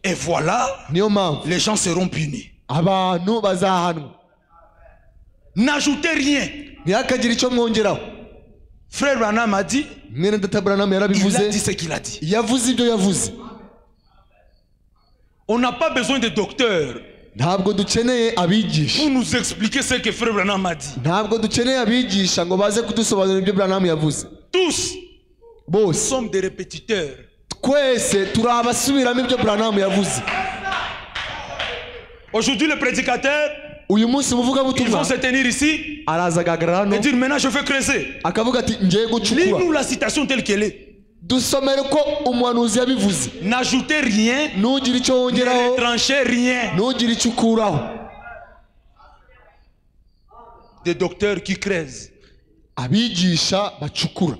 Et voilà, niyo mpamvu les gens seront punis. Abantu bazahanwa. N'ajoutez rien. Ntihakagire icyo mwongeraho. Frère Branham a dit. Mwene data Branham yarabivuze. Il a dit ce qu'il a dit. Yavuze ibyo yavuze. On n'a pas besoin de docteurs. Ntabwo dukeneye abigisha. Pour nous expliquer ce que Frère Branham a dit. Ntabwo dukeneye abigisha ngo baze kudusobanurira ibyo Branham yavuze. Tous. Bose. Sommes des répétiteurs. Twese turi abasubiramo ibyo Branham yavuze. Aujourd'hui le prédicateur. Uyu munsi muvuga butumwa. Ils vont se tenir ici. Araza gagarara hano. Et dire maintenant je vais creuser. Akavuga ati ngiye gucukura. Lis-nous la citation telle qu'elle est. Dusomere ko umuhanuzi yabivuze. N'ajoutez rien. Ntugire icyo wongeraho. Ne retranchez rien. Ntugire icyo ukuraho. Des docteurs qui creusent. Abigisha bacukura.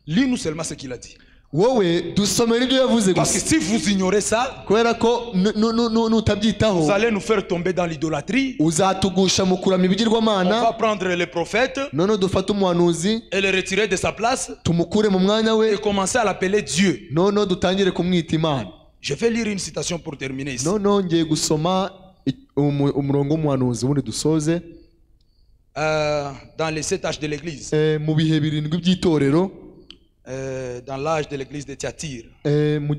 Lis-nous seulement ce qu'il a dit. Wowe dusomere ibyo yavuze gusa. Parce que si vous ignorez ça, kubera ko nutabyitaho, vous allez nous faire tomber dans l'idolâtrie. Uzatugusha mu kuramya ibigirwamana. On va prendre le prophète. None dufate umuhanuzi. Et le retirer de sa place. Tumukure mu mwanya we. Et commencer à l'appeler Dieu. None dutangire kumwita Imana. Je vais lire une citation pour terminer ici. None ngiye gusoma umurongo w'umuhanuzi ubundi dusoze. Dans les 7 âges de l'église. Mu bihe birindwi by'itorero. Dans l'âge de l'église de Thyatire. Mu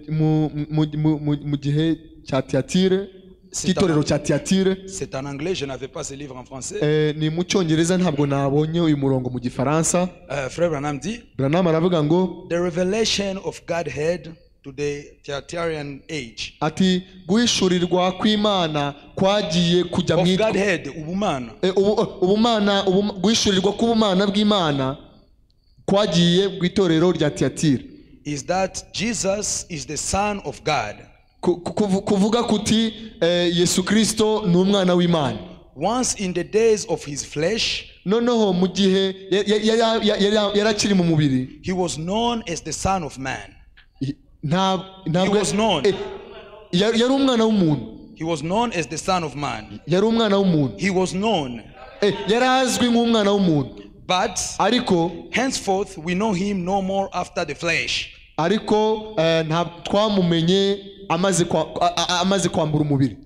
gihe cya Thyatire. Cy'itorero cya Thyatire. C'est en anglais, je n'avais pas ce livre en français. Ni mu cyongereza ntabwo nabonye uyu murongo mu gifaransa. Frère Branham dit. Branham aravuga ngo the revelation of Godhead to the Thyatirian age. Ati guhishurirwa kw'Imana kwagiye kujya mu Godhead ubumana. Ubumana guhishurirwa kw'ubumana bw'Imana kwagiye mu itorero rya Thyatire. Is that Jesus is the Son of God. kuvuga kuti Yesu Kristo ni umwana w'Imana. Once in the days of his flesh, noneho mu gihe yarakiri mu mubiri, he was known as the Son of Man. He was known. Yari umwana w'umuntu. He was known as the Son of Man. Yari umwana w'umuntu. He was known. Yarazwi nk'umwana w'umuntu. But ariko henceforth we know him no more after the flesh. Ariko twamumenye amaze kwambura umubiri.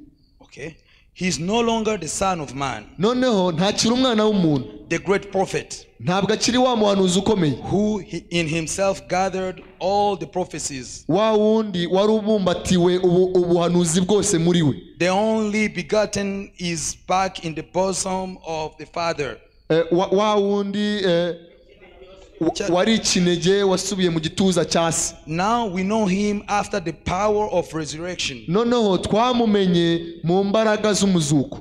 Okay. He is no longer the Son of Man. Noneho ntakiri umwana w'umuntu. The great prophet. Ntabwo akiri wa muhanuzi ukomeye. Who in himself gathered all the prophecies. Wa wundi wari ubumbatiwe ubuhanuzi bwose muri we. The only begotten is back in the bosom of the Father. Wa wundi wari ikinege wasubiye mu gituza cya se. Now we know him after the power of resurrection. Noneho twamumenye mu mbaraga z'umuzuko.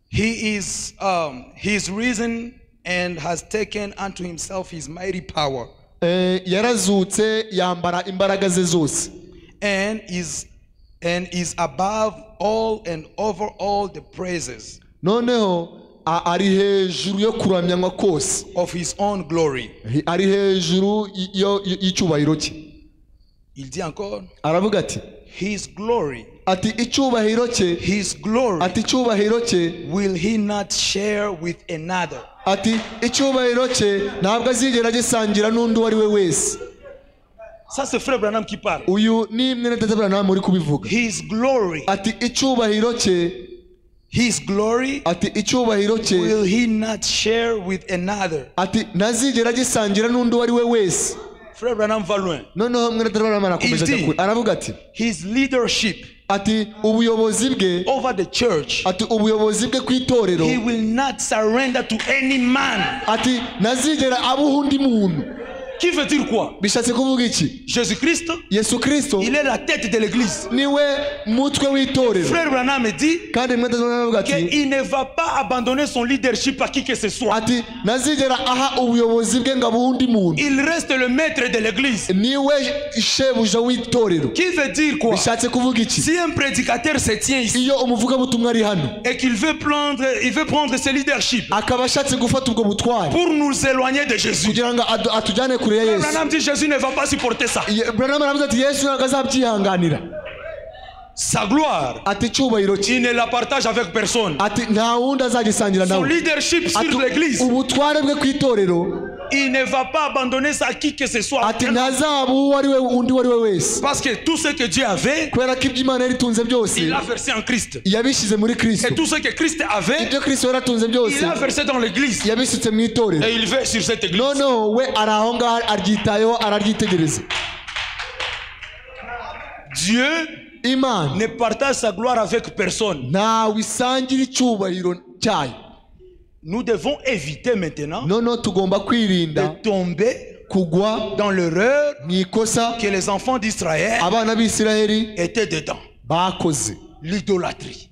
He is risen and has taken unto himself his mighty power. Yarazutse yambara imbaraga ze zose. And is above all and over all the praises. Noneho ari hejuru yo kuramywa kose. Of his own glory. Ari hejuru y'icyubahiro cye. Il dit encore. Aravuga ati his glory. Ati icyubahiro cye. His glory. Ati icyubahiro cye. Will he not share with another? Ati icyubahiro cye ntabwo azigera gisangira n'undi wari we wese. Ça c'est frère Branham qui parle. Uyu ni mwene data Branham uri kubivuga. His glory. Ati icyubahiro cye. His glory. Ati icyubahiro cye. Will he not share with another? Ati nazigera gisangira n'undi wari we wese. Frère Branham va loin. Noneho mwene data Branham arakomeza kuri. Aravuga ati his leadership. Ati ubuyobozi bwe over the church. Ati ubuyobozi bwe ku itorero. He will not surrender to any man. Ati nazigera abuha undi muntu. Qui veut dire quoi? Bishatse kuvuga iki? Jésus-Christ. Yesu Kristo. Il est la tête de l'église. Niwe mutwe w'itorero. Frère Branham dit kandi mwenda ati il ne va pas abandonner son leadership à qui que ce soit. Ati nazigera aha ubuyobozi bwe ngabuha undi muntu. Il reste le maître de l'église. Niwe shebuja w'itorero. Qui veut dire quoi? Bishatse kuvuga iki? Si un prédicateur se tient ici iyo umuvuga butumwa ari hano et qu'il veut prendre ce leadership akaba ashatse gufata ubwo butwari pour nous éloigner de Jésus. Kugira ngo atujyane kure ya Yesu. Branham dit Jésus ne va pas supporter ça. Branham aravuga ati Yesu ntabwo azabyihanganira. Sa gloire, ati cyubahiro cye il ne la partage avec personne. Ati nta wundi azagisangira nawe. Son leadership sur l'église, ubutware bwe ku itorero, il ne va pas abandonner ça à qui que ce soit. Ati ntazabu undi wari we wese. Parce que tout ce que Dieu avait, kubera ko ibyo Imana yaritunze byose, il l'a versé en Christ. Yabishyize muri Kristo. Et tout ce que Christ avait, ibyo Kristo yaratunze byose, il l'a versé dans l'église. Yabisutse mu itorero. Et il veille sur cette église. No we araho ngaho aryitayeho araryitegereza. Dieu Imana ne partage sa gloire avec personne. Ntawe isangira icyubahiro cyayo. Nous devons éviter maintenant tugomba kwirinda de tomber kugwa dans l'erreur mwikosa que les enfants d'Israël abana b'Isiraheli étaient dedans. Bakoze l'idolâtrie.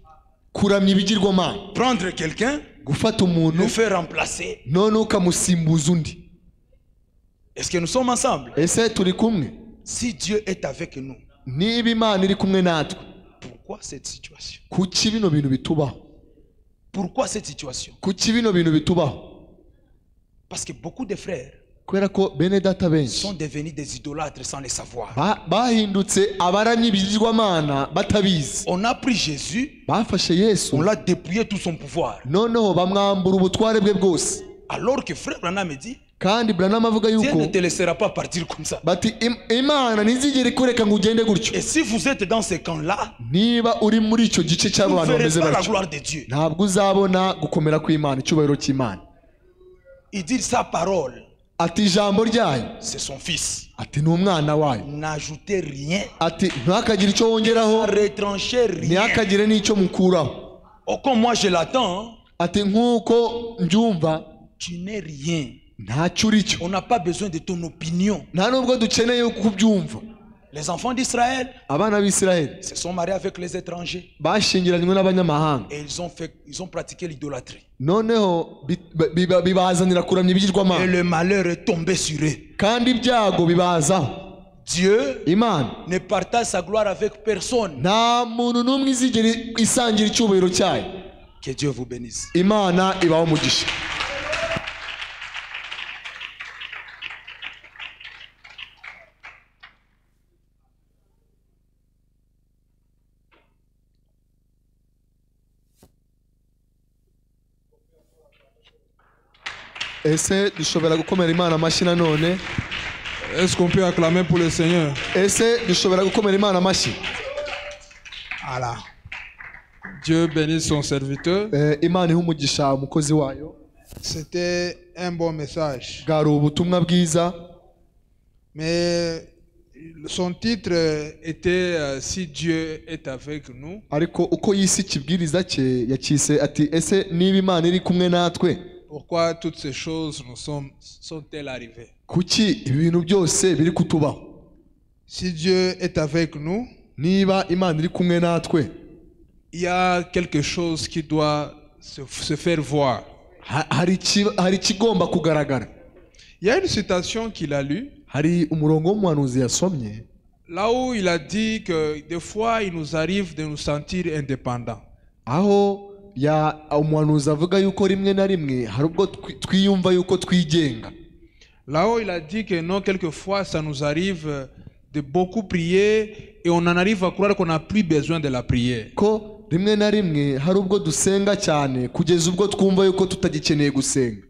Kuramya ibigirwamana. Prendre quelqu'un, gufata umuntu, le faire remplacer. ukamusimbuza undi. Est-ce que nous sommes ensemble? Ese turi kumwe? Si Dieu est avec nous, niba Imana iri kumwe natwe, pourquoi cette situation? Kuki bino bintu bitubaho? Pourquoi cette situation? Kuki bino bintu bitubaho? Parce que beaucoup de frères kubera ko bene data benshi sont devenus des idolâtres sans le savoir. Bahindutse abaramyi ibigirwamana batabizi. On a pris Jésus, bafashe Yesu, on l'a dépouillé tout son pouvoir. Noneho bamwambura ubutware bwe bwose. Alors que frère Branham me dit, kandi Branham avuga yuko Dieu ne te laissera pas partir comme ça. Bati Imana ntizigere kureka ngo ugende gutyo. Et si vous êtes dans ce camp-là, niba uri muri icyo gice cy'abantu bameze batyo, ntabwo uzabona gukomera kw'Imana, icyubahiro cy'Imana. Il dit sa parole, ati ijambo ryayo, c'est son fils, ati ni umwana wayo. N'ajoutez rien, ati ntakagire icyo wongeraho, retrancher rien, ntihakagire n'icyo mukuraho. Comme moi je l'attends, ati nk'uko mbyumva, tu n'es rien. ntacyo uri cyo. On n'a pas besoin de ton opinion. nta nubwo dukeneye kubyumva. Les enfants d'Israël, abana b'Israël se sont mariés avec les étrangers. Bashingiranywe n'abanyamahanga. Et ils ont pratiqué l'idolâtrie. Noneho bibazanira kuramya ibigirwamana. Et le malheur est tombé sur eux. Kandi ibyago bibazaho. Dieu ne partage sa gloire avec personne. Que Dieu vous bénisse. Est-ce qu'on peut acclamer pour le Seigneur? Voilà. Dieu bénisse son serviteur. C'était un bon message. Mais son titre était Si Dieu est avec nous. Pourquoi toutes ces choses sont-elles arrivées? Si Dieu est avec nous, il y a quelque chose qui doit se faire voir. Il y a une citation qu'il a lue, là où il a dit que des fois il nous arrive de nous sentir indépendants. Ya umuhanuzi avuga yuko rimwe na rimwe hari ubwo twiyumva yuko twigenga. Là où il a dit que non, quelquefois ça nous arrive de beaucoup prier et on en arrive à croire qu'on n'a plus besoin de la prière. Ko rimwe na rimwe hari ubwo dusenga cyane kugeza ubwo twumva yuko tutagikeneye gusenga.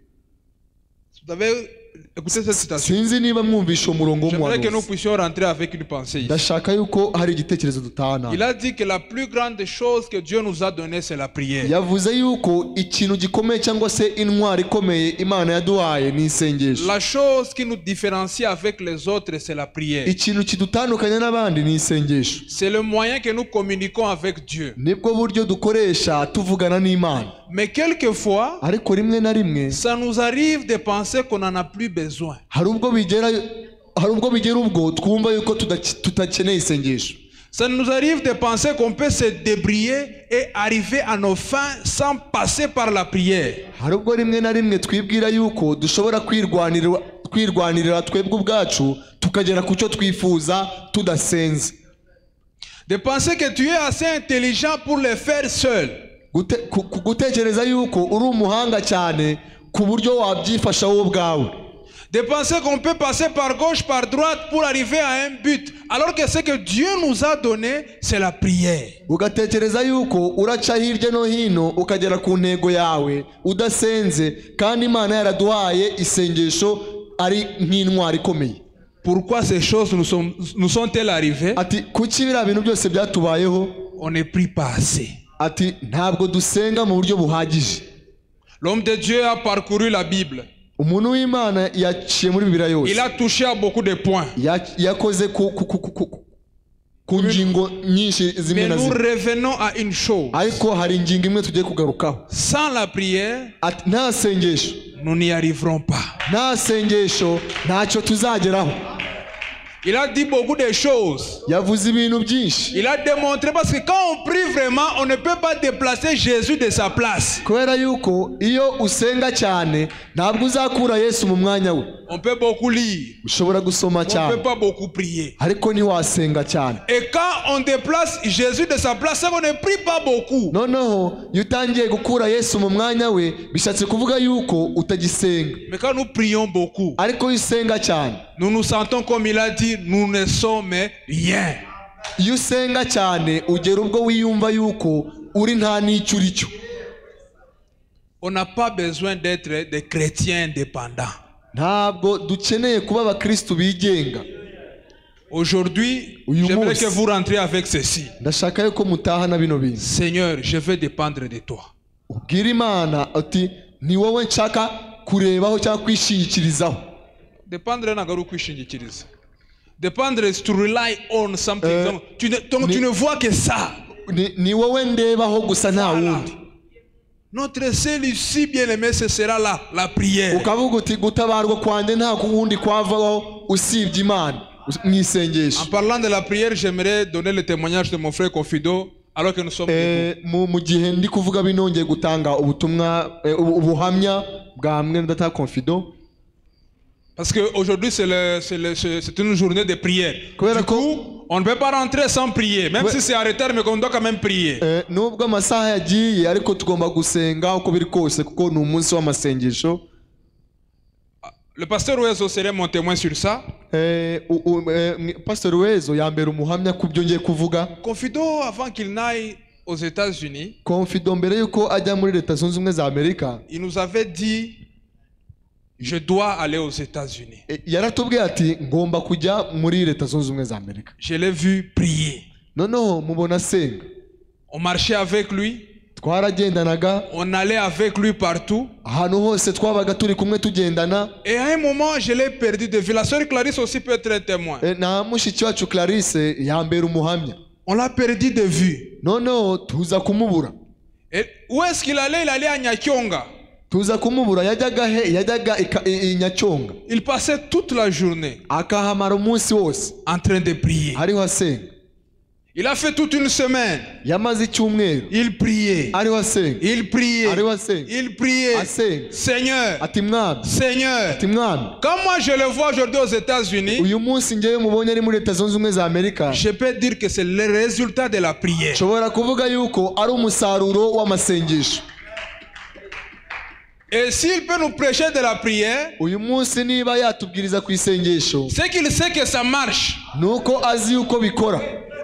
Vous avez écouté cette citation? Sinzi niba mwumvisha umurongo w'umuhanuzi. J'aimerais que nous puissions rentrer avec une pensée ici. Ndashaka yuko hari igitekerezo dutahana. Il a dit que la plus grande chose que Dieu nous a donnée c'est la prière. Yavuze yuko ikintu gikomeye cyangwa se intwari ikomeye Imana yaduhaye ni isengesho. La chose qui nous différencie avec les autres c'est la prière. Ikintu kidutandukanya n'abandi ni isengesho. C'est le moyen que nous communiquons avec Dieu. Nibwo buryo dukoresha tuvugana n'Imana. Mais quelquefois, ça nous arrive de penser qu'on n'en a plus besoin. Ça nous arrive de penser qu'on peut se débrouiller et arriver à nos fins sans passer par la prière. De penser que tu es assez intelligent pour le faire seul. Gutekereza yuko uri umuhanga cyane ku buryo wabyifasha wowe ubwawe. De penser qu'on peut passer par gauche, par droite pour arriver à un but, alors que ce que Dieu nous a donné, c'est la prière. Ugatekereza yuko uraca hirya no hino ukagera ku ntego yawe udasenze kandi Imana yaraduhaye isengesho ari nk'intwari ikomeye. Pourquoi ces choses nous sont-elles arrivées? Ati kuki biriya bintu byose byatubayeho? On ne prie pas assez. Ati ntabwo dusenga mu buryo buhagije. L'homme de Dieu a parcouru la Bible. Umuntu w'Imana yaciye muri Bibiliya yose. Il a touché à beaucoup de points. Yakoze ku ngingo nyinshi zimwe na zimwe. Mais nous revenons à une chose. Ariko hari ingingo imwe tugiye kugarukaho. Sans la prière, nta sengesho, nous n'y arriverons pas. Nta sengesho ntacyo tuzageraho. Il a dit beaucoup de choses. Il a démontré parce que quand on prie vraiment, on ne peut pas déplacer Jésus de sa place. On peut beaucoup lire. On ne peut pas beaucoup prier. Et quand on déplace Jésus de sa place, on ne prie pas beaucoup. Mais quand nous prions beaucoup, nous nous sentons comme il a dit, nous ne sommes rien. On n'a pas besoin d'être des chrétiens indépendants. Aujourd'hui, j'aimerais que vous rentriez avec ceci. Seigneur, je veux dépendre de toi. Dépendre nagaru kwishingikiriza. Dépendre is to rely on something. Tu ne vois que ça. Notre seul ici bien aimé, ce sera là, la prière. En parlant de la prière, j'aimerais donner le témoignage de mon frère Confido alors que nous sommes Parce qu'aujourd'hui, c'est une journée de prière. Du coup, on ne peut pas rentrer sans prier. Même si c'est à retard, mais on doit quand même prier. Le pasteur Wezo serait mon témoin sur ça. Confido, avant qu'il n'aille aux États-Unis, il nous avait dit: je dois aller aux États-Unis. Je l'ai vu prier. On marchait avec lui. On allait avec lui partout. Et à un moment, je l'ai perdu de vue. La sœur Clarisse aussi peut être un témoin. On l'a perdu de vue. Et où est-ce qu'il allait? Il allait à Nyakyonga. Il passait toute la journée en train de prier. Il a fait toute une semaine. Il priait. Il priait. Il priait. Seigneur. Seigneur. Quand moi je le vois aujourd'hui aux États-Unis, je peux dire que c'est le résultat de la prière. Et s'il peut nous prêcher de la prière, c'est qu'il sait que ça marche.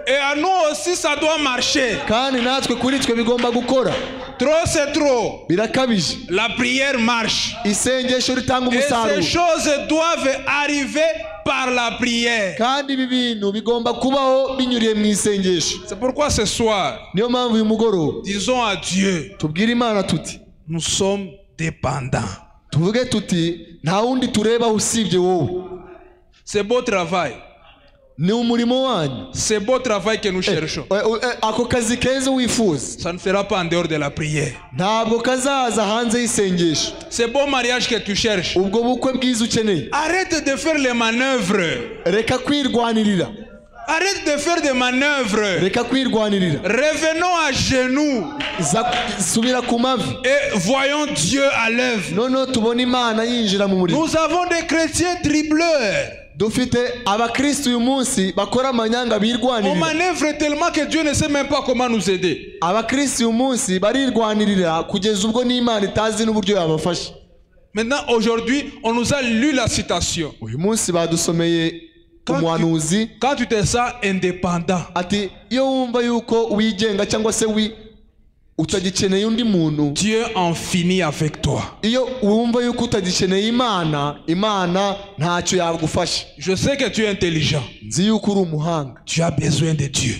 Et à nous aussi ça doit marcher. Trop c'est trop. La prière marche. Et ces choses doivent arriver par la prière. C'est pourquoi ce soir, disons à Dieu, nous sommes dépendants. C'est beau travail. C'est beau travail que nous cherchons. Ça ne sera pas en dehors de la prière. C'est beau mariage que tu cherches. Arrête de faire les manœuvres. Arrête de faire des manœuvres. Revenons à genoux. Et voyons Dieu à l'œuvre. Nous avons des chrétiens dribbleurs. On manœuvre tellement que Dieu ne sait même pas comment nous aider. Maintenant, aujourd'hui, on nous a lu la citation. Quand tu te sens indépendant, Dieu en finit avec toi. Je sais que tu es intelligent. Tu as besoin de Dieu.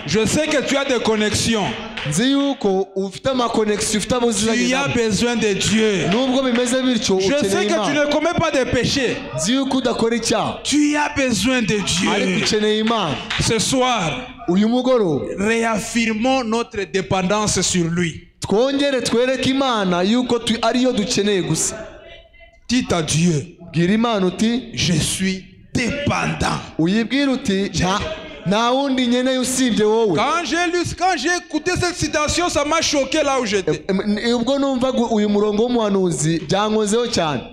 Je sais que tu as des connexions. Tu as besoin de Dieu. Je sais que tu ne commets pas de péché. Tu as besoin de Dieu. Ce soir, réaffirmons notre dépendance sur lui. Dites à Dieu, je suis dépendant. Quand j'ai écouté cette citation, ça m'a choqué là où j'étais.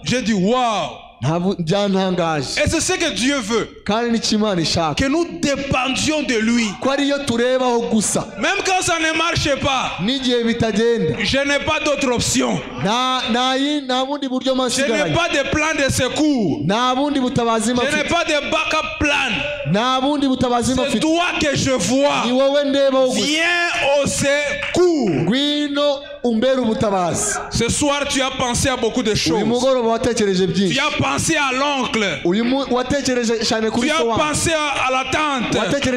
J'ai dit waouh. Et c'est ce que Dieu veut. Que nous dépendions de lui. Même quand ça ne marche pas, je n'ai pas d'autre option. Je n'ai pas de plan de secours. Je n'ai pas de backup plan. C'est toi que je vois. Viens au secours. Ce soir, tu as pensé à beaucoup de choses. Tu as pensé à l'oncle. Tu as pensé à la tante. Mais Dieu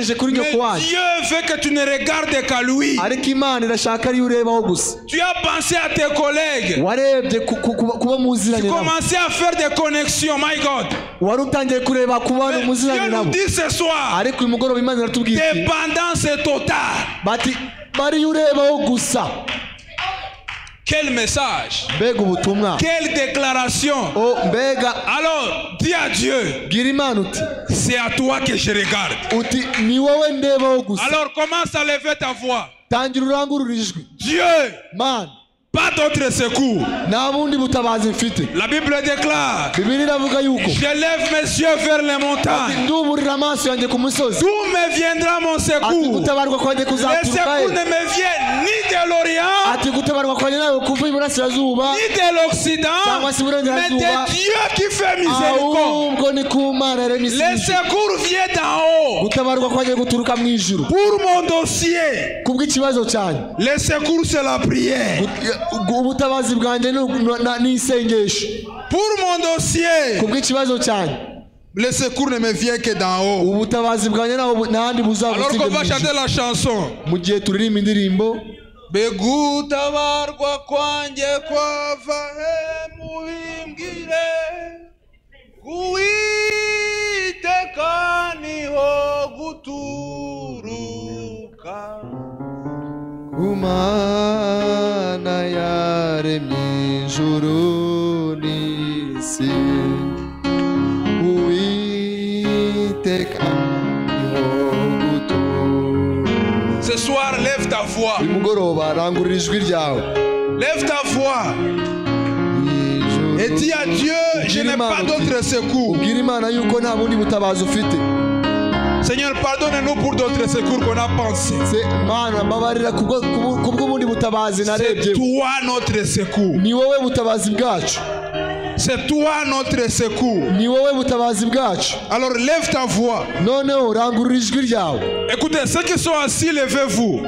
veut que tu ne regardes qu'à lui. Tu as pensé à tes collègues. Tu commençais à faire des connexions, my God. Mais Dieu nous dit ce soir, dépendance totale. Quel message! Quelle déclaration! Alors, dis à Dieu, c'est à toi que je regarde. Alors commence à lever ta voix. Dieu, Pas d'autre secours. La Bible déclare, je lève mes yeux vers les montagnes. D'où me viendra mon secours? Le secours ne me vient ni de l'Orient, ni de l'Occident, mais de Dieu qui fait miséricorde. Le secours vient d'en haut. Pour mon dossier, le secours c'est la prière. Pour mon dossier, le secours ne me vient que d'en haut. Alors qu'on va chanter la chanson. Begutabarwa kwanje kwava mubimbwire kuwiteka niho guturuka. Umana yaremye ijuru n'isi, Uwiteka niho guturuka. Ce soir, lève ta voix. Lève ta voix. Et dis à Dieu, je n'ai pas d'autre secours. Seigneur, pardonne-nous pour d'autres secours qu'on a pensé. C'est toi notre secours. C'est toi notre secours. Alors lève ta voix. Écoutez, ceux qui sont assis, levez-vous.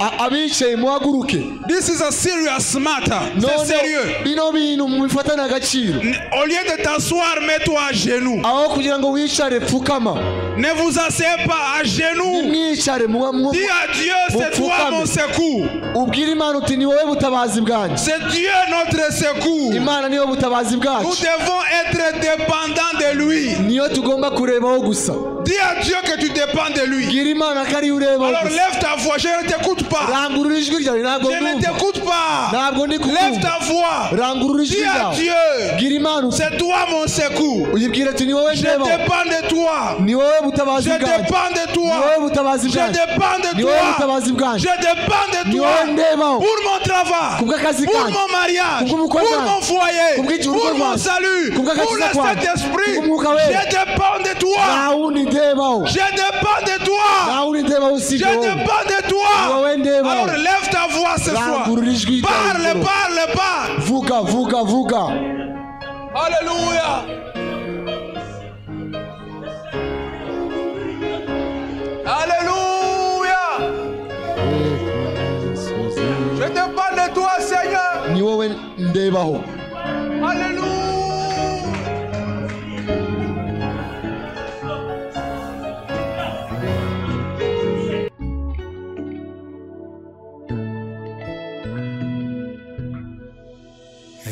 This is a serious matter. C'est sérieux. Au lieu de t'asseoir, mets-toi à genoux. Ne vous asseyez pas à genoux. Dis à Dieu, c'est toi mon secours. C'est Dieu notre secours. Nous devons être dépendants de lui. Dis à Dieu que tu dépends de lui. Alors lève ta voix, je ne t'écoute pas. Je ne t'écoute pas. Lève ta voix. Dis à Dieu, c'est toi mon secours. Je dépends de toi. Je dépends de toi. Je dépend de toi. Je dépends de toi. Pour mon travail, pour mon mariage, pour mon foyer, pour mon salut, pour le Saint-Esprit. Je dépend de toi. Je dépend de toi. Je dépend de toi. Alors lève ta voix ce soir. Parle, parle, parle. Vuga. Alléluia. Alléluia. Je dépends de toi, Seigneur. Alléluia.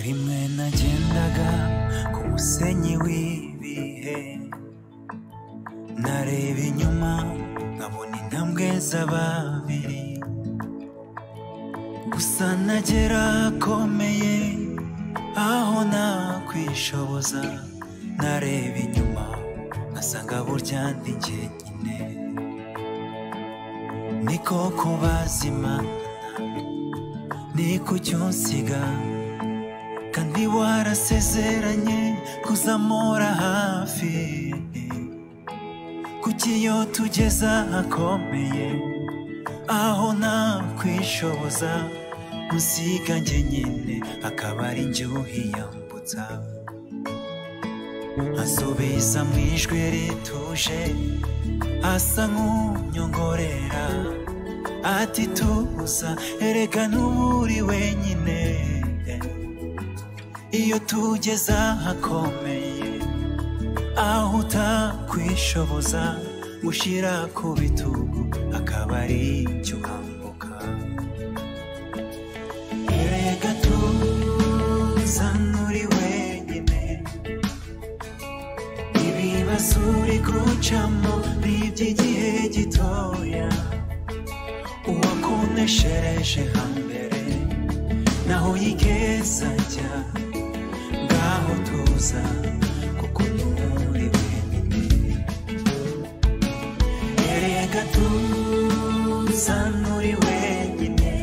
Rimwe nagendaga ku musenyi w'ibihe, nareba inyuma nkabona intambwe z'ababiri, gusa nagera akomeye aho nakwishoboza, nareba inyuma ngasanga burya ndi jyenyine. Niko kubaza Imana, niko cyunsiga, kandi warasezeranye kuzamura hafi. Kuki iyo tugeza akomeye aho nakwishoboza, musiga jyenyine akaba ari njye uhiyambutsa. Asubiza mu ijwi rituje, asa nk'unyongorera, ati tuza erega nturi wenyine. Iyo tugeze ahakomeye aho utakwishoboza, mushyira ku bitugu akaba ari njye uhambuka. Erega tuza nturi wenyine, ibibazo uri gucamo ni iby'igihe gitoya. Uwakuneshereje hambere naho yigeza ajya, ngaho tuza kuko nturi wenyine. Erega tuza nturi wenyine,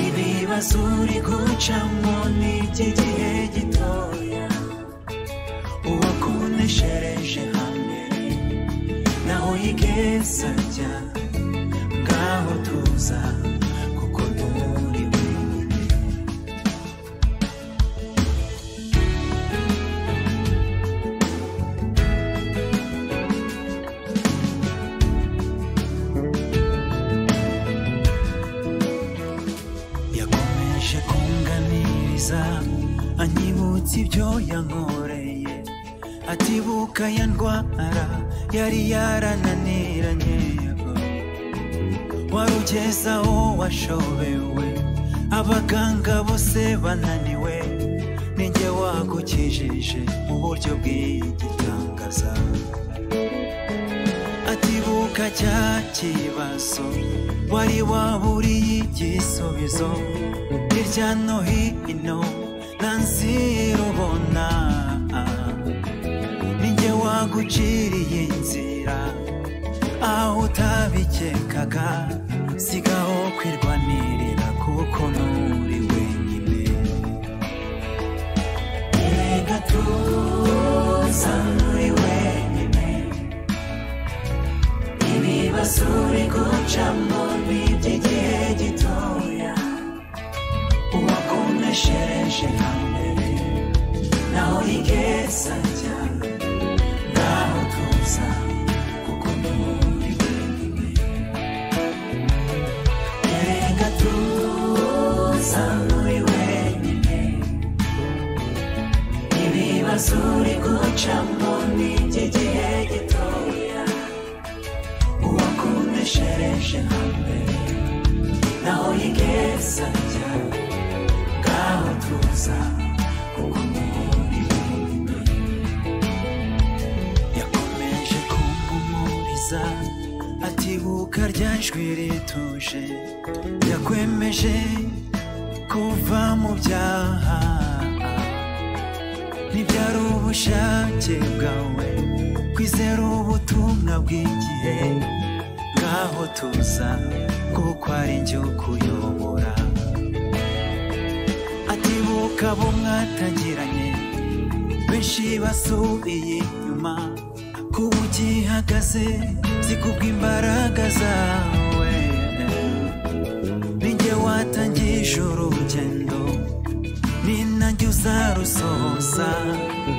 ibibazo naho yigeza ajya ngaho tuza kuko nturi wenyine yakomeje kunganiriza anyibutsa ibyo yankoreye atibuka ya ndwara yari yarananiranye warugezaho washobewe abaganga bose bananiwe ninjye wagukijije mu buryo bw'igitangaza atibuka cya kibazo wari waburiye igisubizo hirya no hino nanzirubona ninjye waguciriye inzira aho utabikekaga sigaho kwirwanirira kuko nturi wenyine reka tuza nturi wenyine ibibazo uri gucamo ni iby'igihe gitoya uwakoneshereje hambere naho yigeza ajya ngaho tuza kuko nturi wenyine reka tuza nturi wenyine ibibazo uri gucamo ni iby'igihe gitoya uwakoneshereje hambere naho yigeza ajya ngaho tuza kuko nturi wenyine yakomeje kumpumuriza atibuka rya jwi rituje yakwemeje kuva mu byaha ntibyari ubushake bwawe kwizera ubutumwa bw'igihe ngaho tuza kuko ari njye ukuyobora atibuka abo mwatangiranye benshi basubiye inyuma kuba ugihagaze zikubw'imbaraga zawe ninjye watangije urugendo ni nanjye uzarusohoza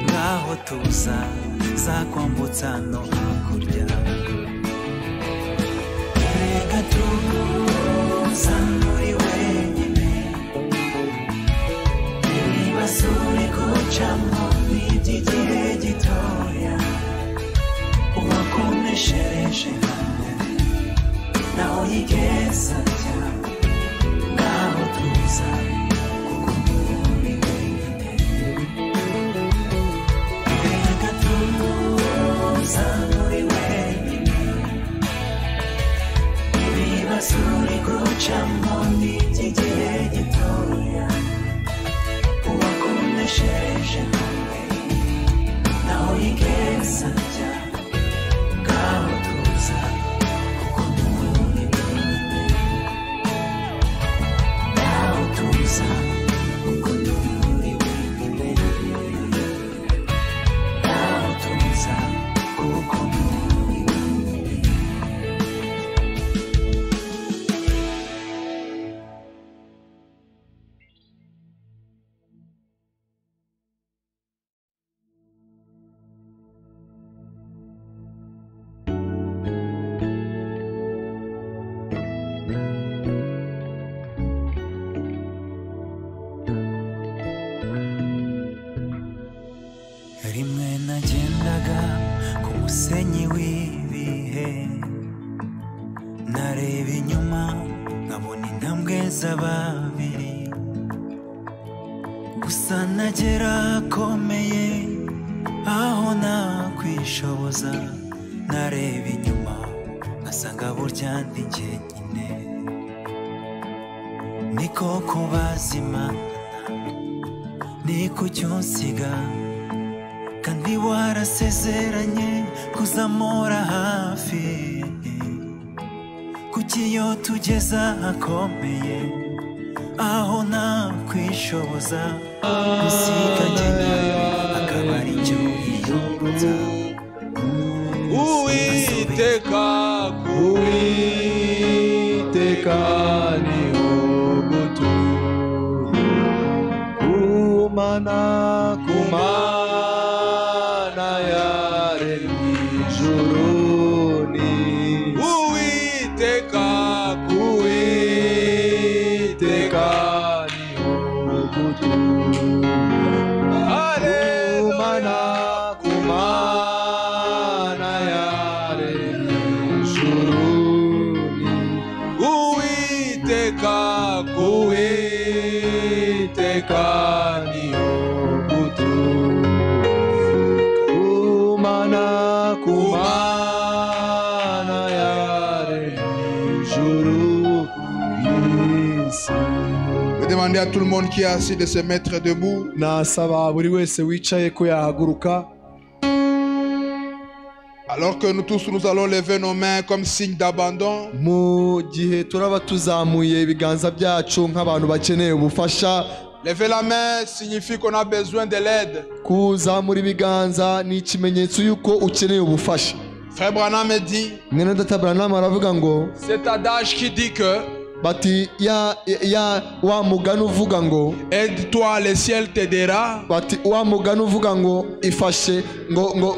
ngaho tuza zakwambutsa no hakurya reka tuza nturi wenyine ibibazo uri gucamo ni iby'igihe gitoya uwakoneshereje hambere naho yigeza ajya ngaho tuza kuko nturi wenyine reka tuza nturi wenyine ibibazo uri gucamo ni iby'igihe gitoya uwakoneshereje hambere naho yigeza ajya ngaho tuza kuko nturi wenyine ngaho tuza kuko nturi wenyine ngaho tuza kuko nturi wenyine rimwe nagendaga ku musenyi w'ibihe nareba inyuma nkabona intambwe z'ababiri gusa nagera akomeye aho nakwishoboza nareba inyuma ngasanga burya ndi jyenyine niko kubaza Imana niko cyunsiga kandi warasezeranye kuzamura hafi kuki iyo tugeza akomeye aho nakwishoboza gusiga jyenyine akaba ari cyo yiyobotsa Uwiteka ijuru n'isi. Uwiteka, Uwiteka niho gutura. Kumana yaremye ijuru n'isi. Uwiteka, Uwiteka niho gutura. Kumana yaremye ijuru n'isi. Je demandais à tout le monde qui est assis de se mettre debout. Nasaba buri wese wicaye ko yahaguruka. Alors que nous tous nous allons lever nos mains comme signe d'abandon. Mu gihe turaba tuzamuye ibiganza byacu nk'abantu bakeneye ubufasha. Lever la main signifie qu'on a besoin de l'aide. Kuzamura ibiganza ni ikimenyetso yuko ukeneye ubufasha. Frère Branham me dit, Mwene Data Branham aravuga ngo cet adage qui dit que bati ya wa mugani uvuga ngo aide-toi, le ciel t'aidera. Bati wa mugani uvuga ngo ifashe ngo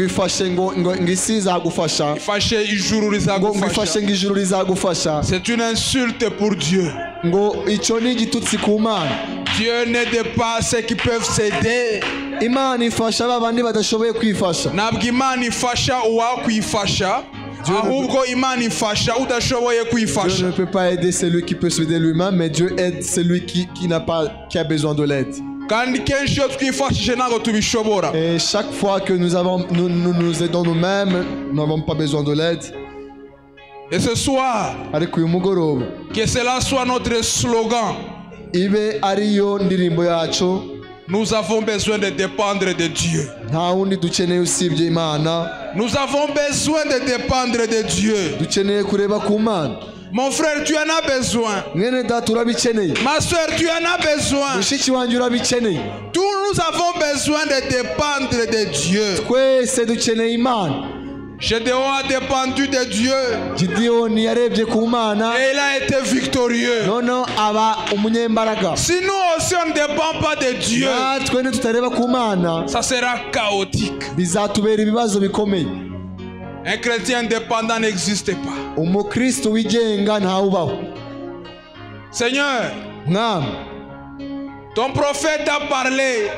ifashe ngo isi izagufasha. Ifashe ijuru rizagufasha. Ngo ijuru rizagufasha. C'est une insulte pour Dieu. Ngo icyo ni igitutsi ku Mana. Dieu n'aide pas ceux qui peuvent s'aider. Imana ifasha babandi badashoboye kwifasha. Ntabwo Imana ifasha uwakwifasha, ahubwo Imana ifasha udashoboye kwifasha. Dieu ne peut pas aider celui qui peut s'aider lui-même, mais Dieu aide celui qui a besoin de l'aide. Et chaque fois que nous aidons nous-mêmes, nous n'avons pas besoin de l'aide. Et ce soir, que cela soit notre slogan. Nous avons besoin de dépendre de Dieu. Nous avons besoin de dépendre de Dieu. Mon frère, tu en as besoin. Ma soeur, tu en as besoin. Tous nous avons besoin de dépendre de Dieu. Gédéon a dépendu de Dieu. Et il a été victorieux. Si nous aussi on ne dépend pas de Dieu, ça sera chaotique. Un chrétien indépendant n'existe pas. Seigneur, ton prophète a parlé.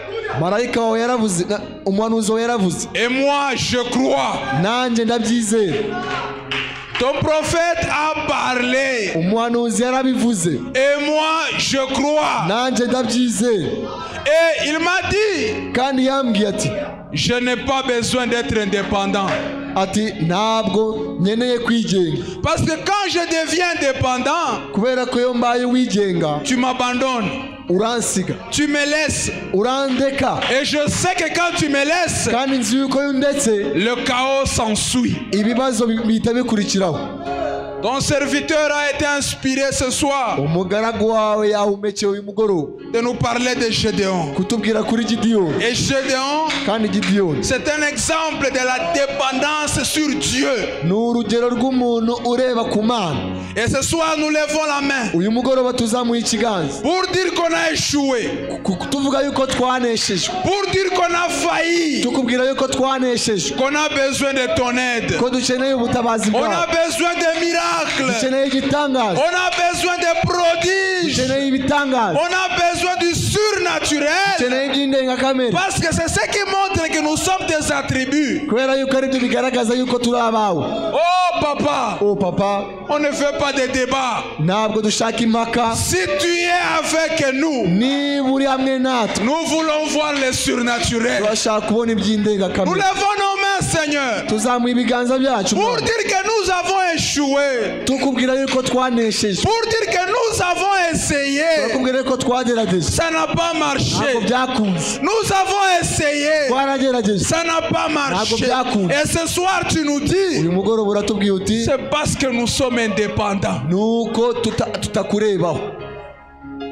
Et moi je crois. Ton prophète a parlé. Et moi je crois. Et il m'a dit, je n'ai pas besoin d'être indépendant. Parce que quand je deviens indépendant, tu m'abandonnes. Tu me laisses. Et je sais que quand tu me laisses, le chaos s'ensuit. Ton serviteur a été inspiré ce soir de nous parler de Gédéon. Et Gédéon, c'est un exemple de la dépendance sur Dieu. Et ce soir, nous levons la main pour dire qu'on a échoué, pour dire qu'on a failli, qu'on a besoin de ton aide, on a besoin de miracles. On a besoin de prodiges. On a besoin du surnaturel. Parce que c'est ce qui montre que nous sommes des attributs. Oh papa, on ne fait pas de débat. Si tu es avec nous, nous voulons voir le surnaturel. Nous levons nos mains, Seigneur, pour dire que nous avons échoué. Pour dire que nous avons essayé, ça n'a pas marché. Nous avons essayé, ça n'a pas marché. Et ce soir tu nous dis, c'est parce que nous sommes indépendants.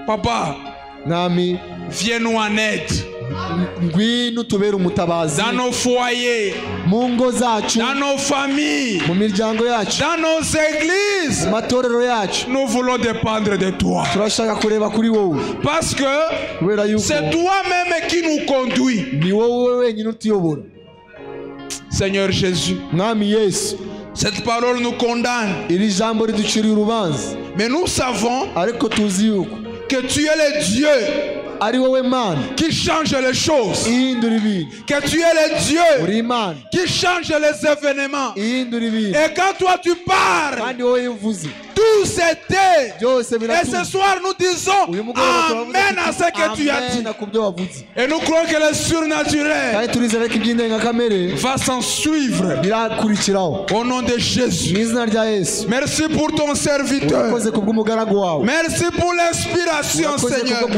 Papa, viens-nous en aide. Dans nos foyers, dans nos familles, dans nos églises, nous voulons dépendre de toi. Parce que c'est toi-même qui nous conduis. Seigneur Jésus. Cette parole nous condamne. Mais nous savons que tu es le Dieu qui change les choses. Que tu es le Dieu qui change les événements. Et quand toi tu parles, tout s'était. Et ce soir nous disons Amen à ce que tu as dit. Et nous croyons que le surnaturel va s'en suivre. Au nom de Jésus. Merci pour ton serviteur. Merci pour l'inspiration, Seigneur.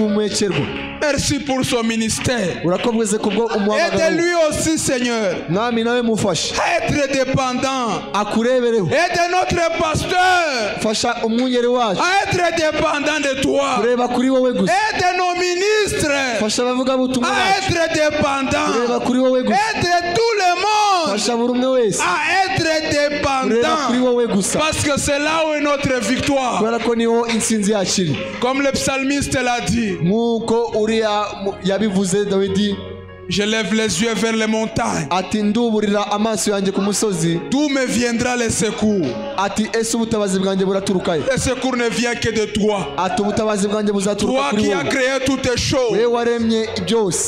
Merci pour son ministère. Aide-lui aussi, Seigneur, à être dépendant. Aide notre pasteur à être dépendant de toi. Aide nos ministres à être dépendants. Aide tout le monde à être dépendant. Parce que c'est là où est notre victoire. Comme le psalmiste l'a dit. Je lève les yeux vers les montagnes. D'où me viendra le secours? Le secours ne vient que de toi. Toi qui as créé toutes les choses.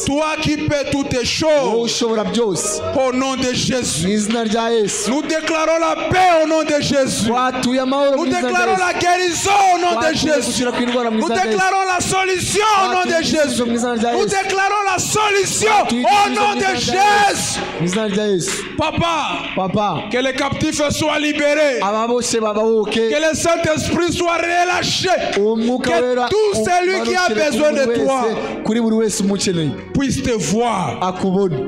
Toi qui peux toutes les choses. Au nom de Jésus. Nous déclarons la paix au nom de Jésus. Nous déclarons la guérison au nom de Jésus. Nous déclarons la solution au nom de Jésus. Nous déclarons la solution au nom de Jésus. Papa, que les captifs soient libérés. Que le Saint-Esprit soit relâché. Que tout celui qui a besoin de toi puisse te voir.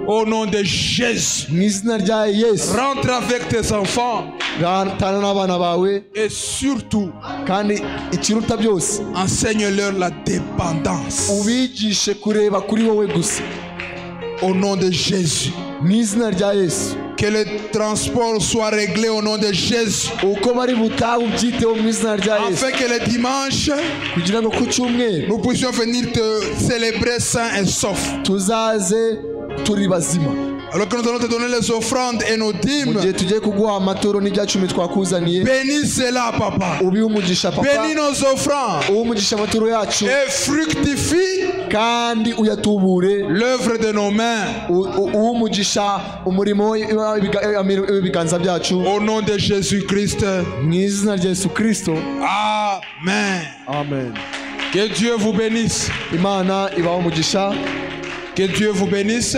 Au nom de Jésus. Rentre avec tes enfants. Et surtout, enseigne-leur la dépendance. Au nom de Jésus. Que le transport soit réglé au nom de Jésus. Afin que le dimanche, nous puissions venir te célébrer sain et sauf. Alors que nous allons te donner les offrandes et nos dîmes, bénis cela, Papa. Bénis nos offrandes et fructifie l'œuvre de nos mains. Au nom de Jésus-Christ. Amen. Que Dieu vous bénisse. Que Dieu vous bénisse.